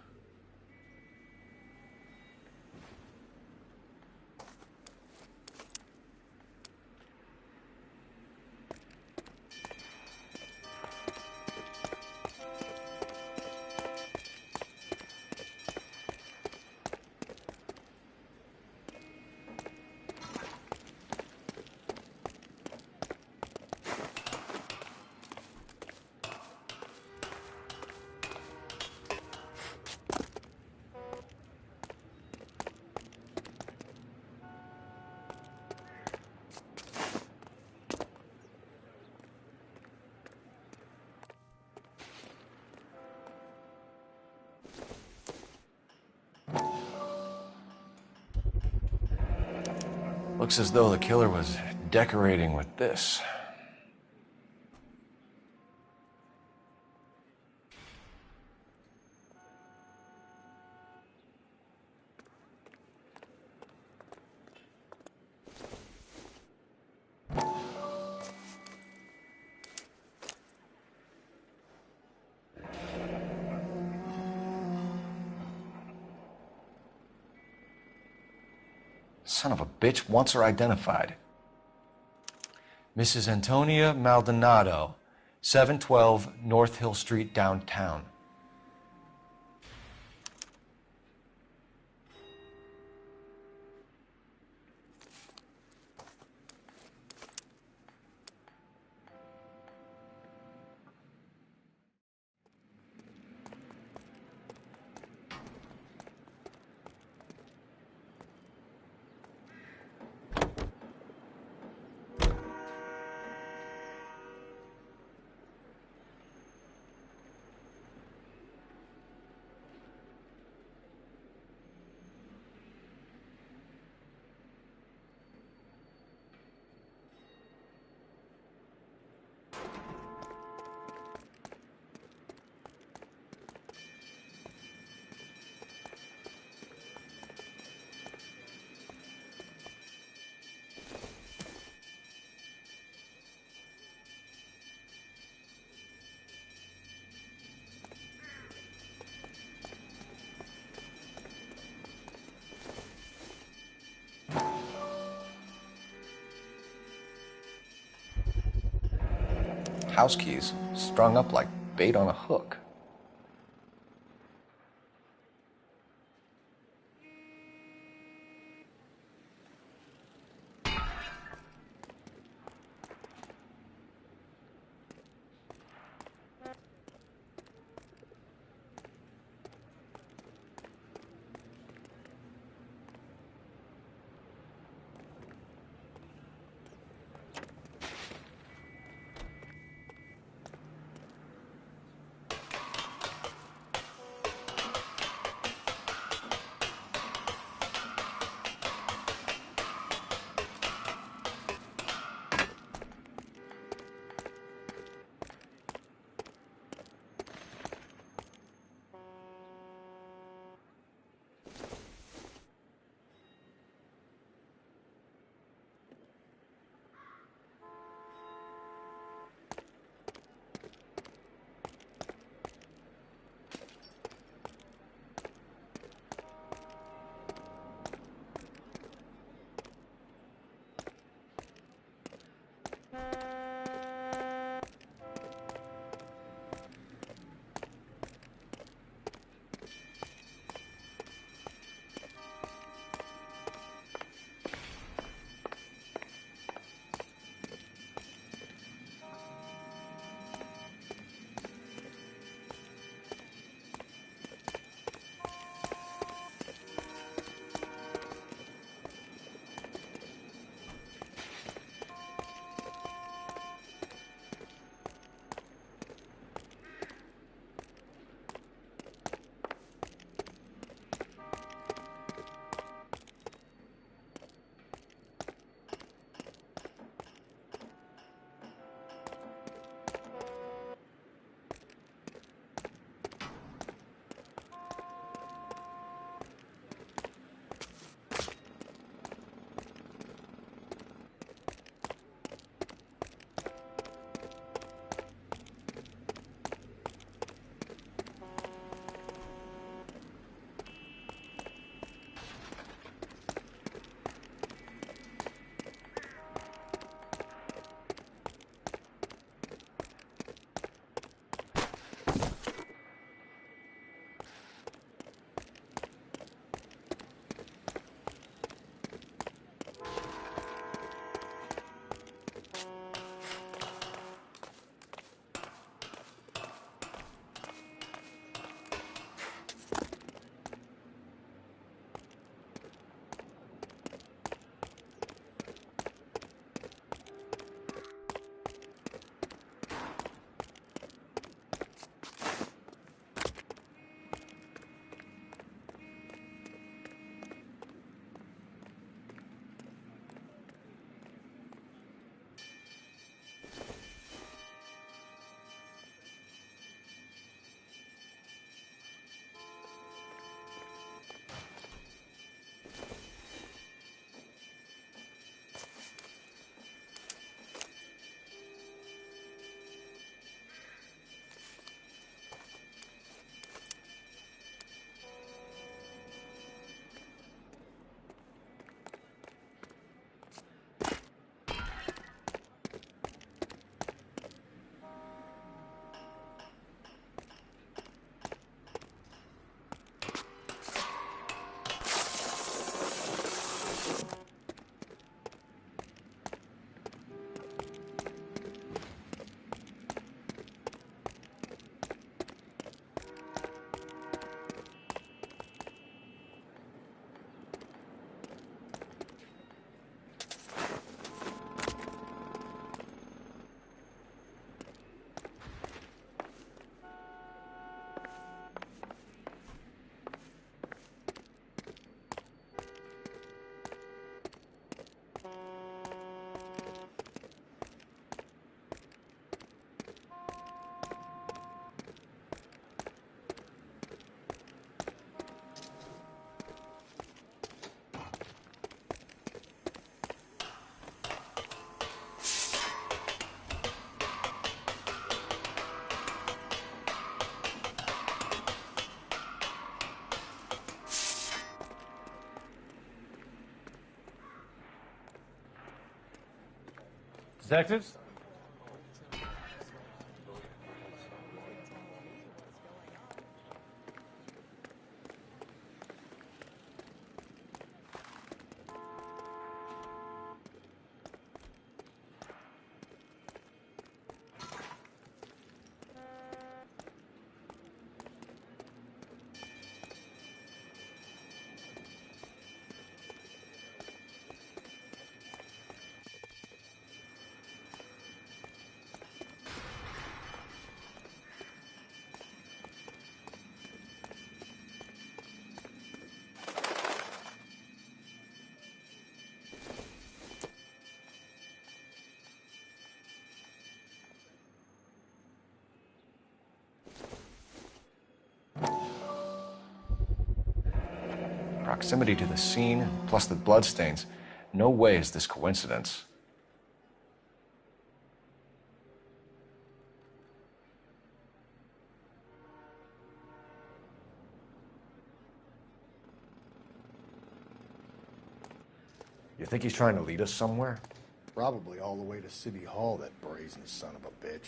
Looks as though the killer was decorating with this. Son of a bitch wants her identified. Mrs. Antonia Maldonado, 712 North Hill Street, downtown. House keys strung up like bait on a hook. Detectives? Proximity to the scene, plus the bloodstains. No way is this coincidence. You think he's trying to lead us somewhere? Probably all the way to City Hall, that brazen son of a bitch.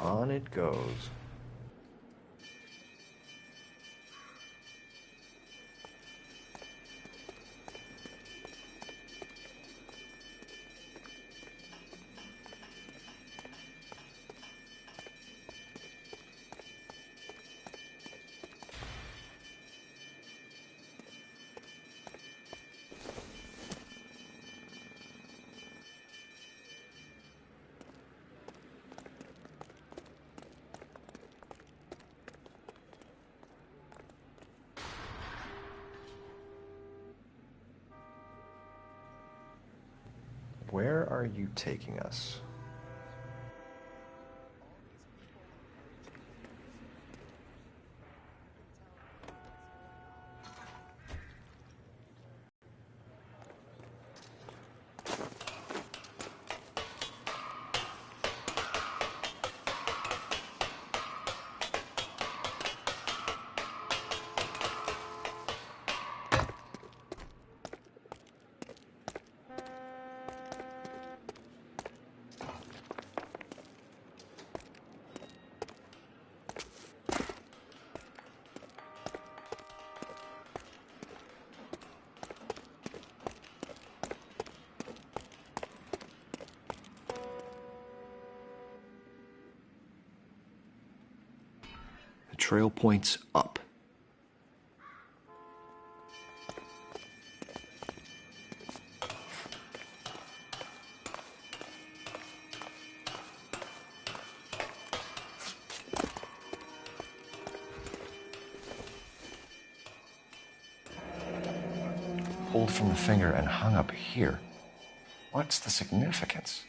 On it goes. Where are you taking us? trail points up. Pulled from the finger and hung up here. What's the significance?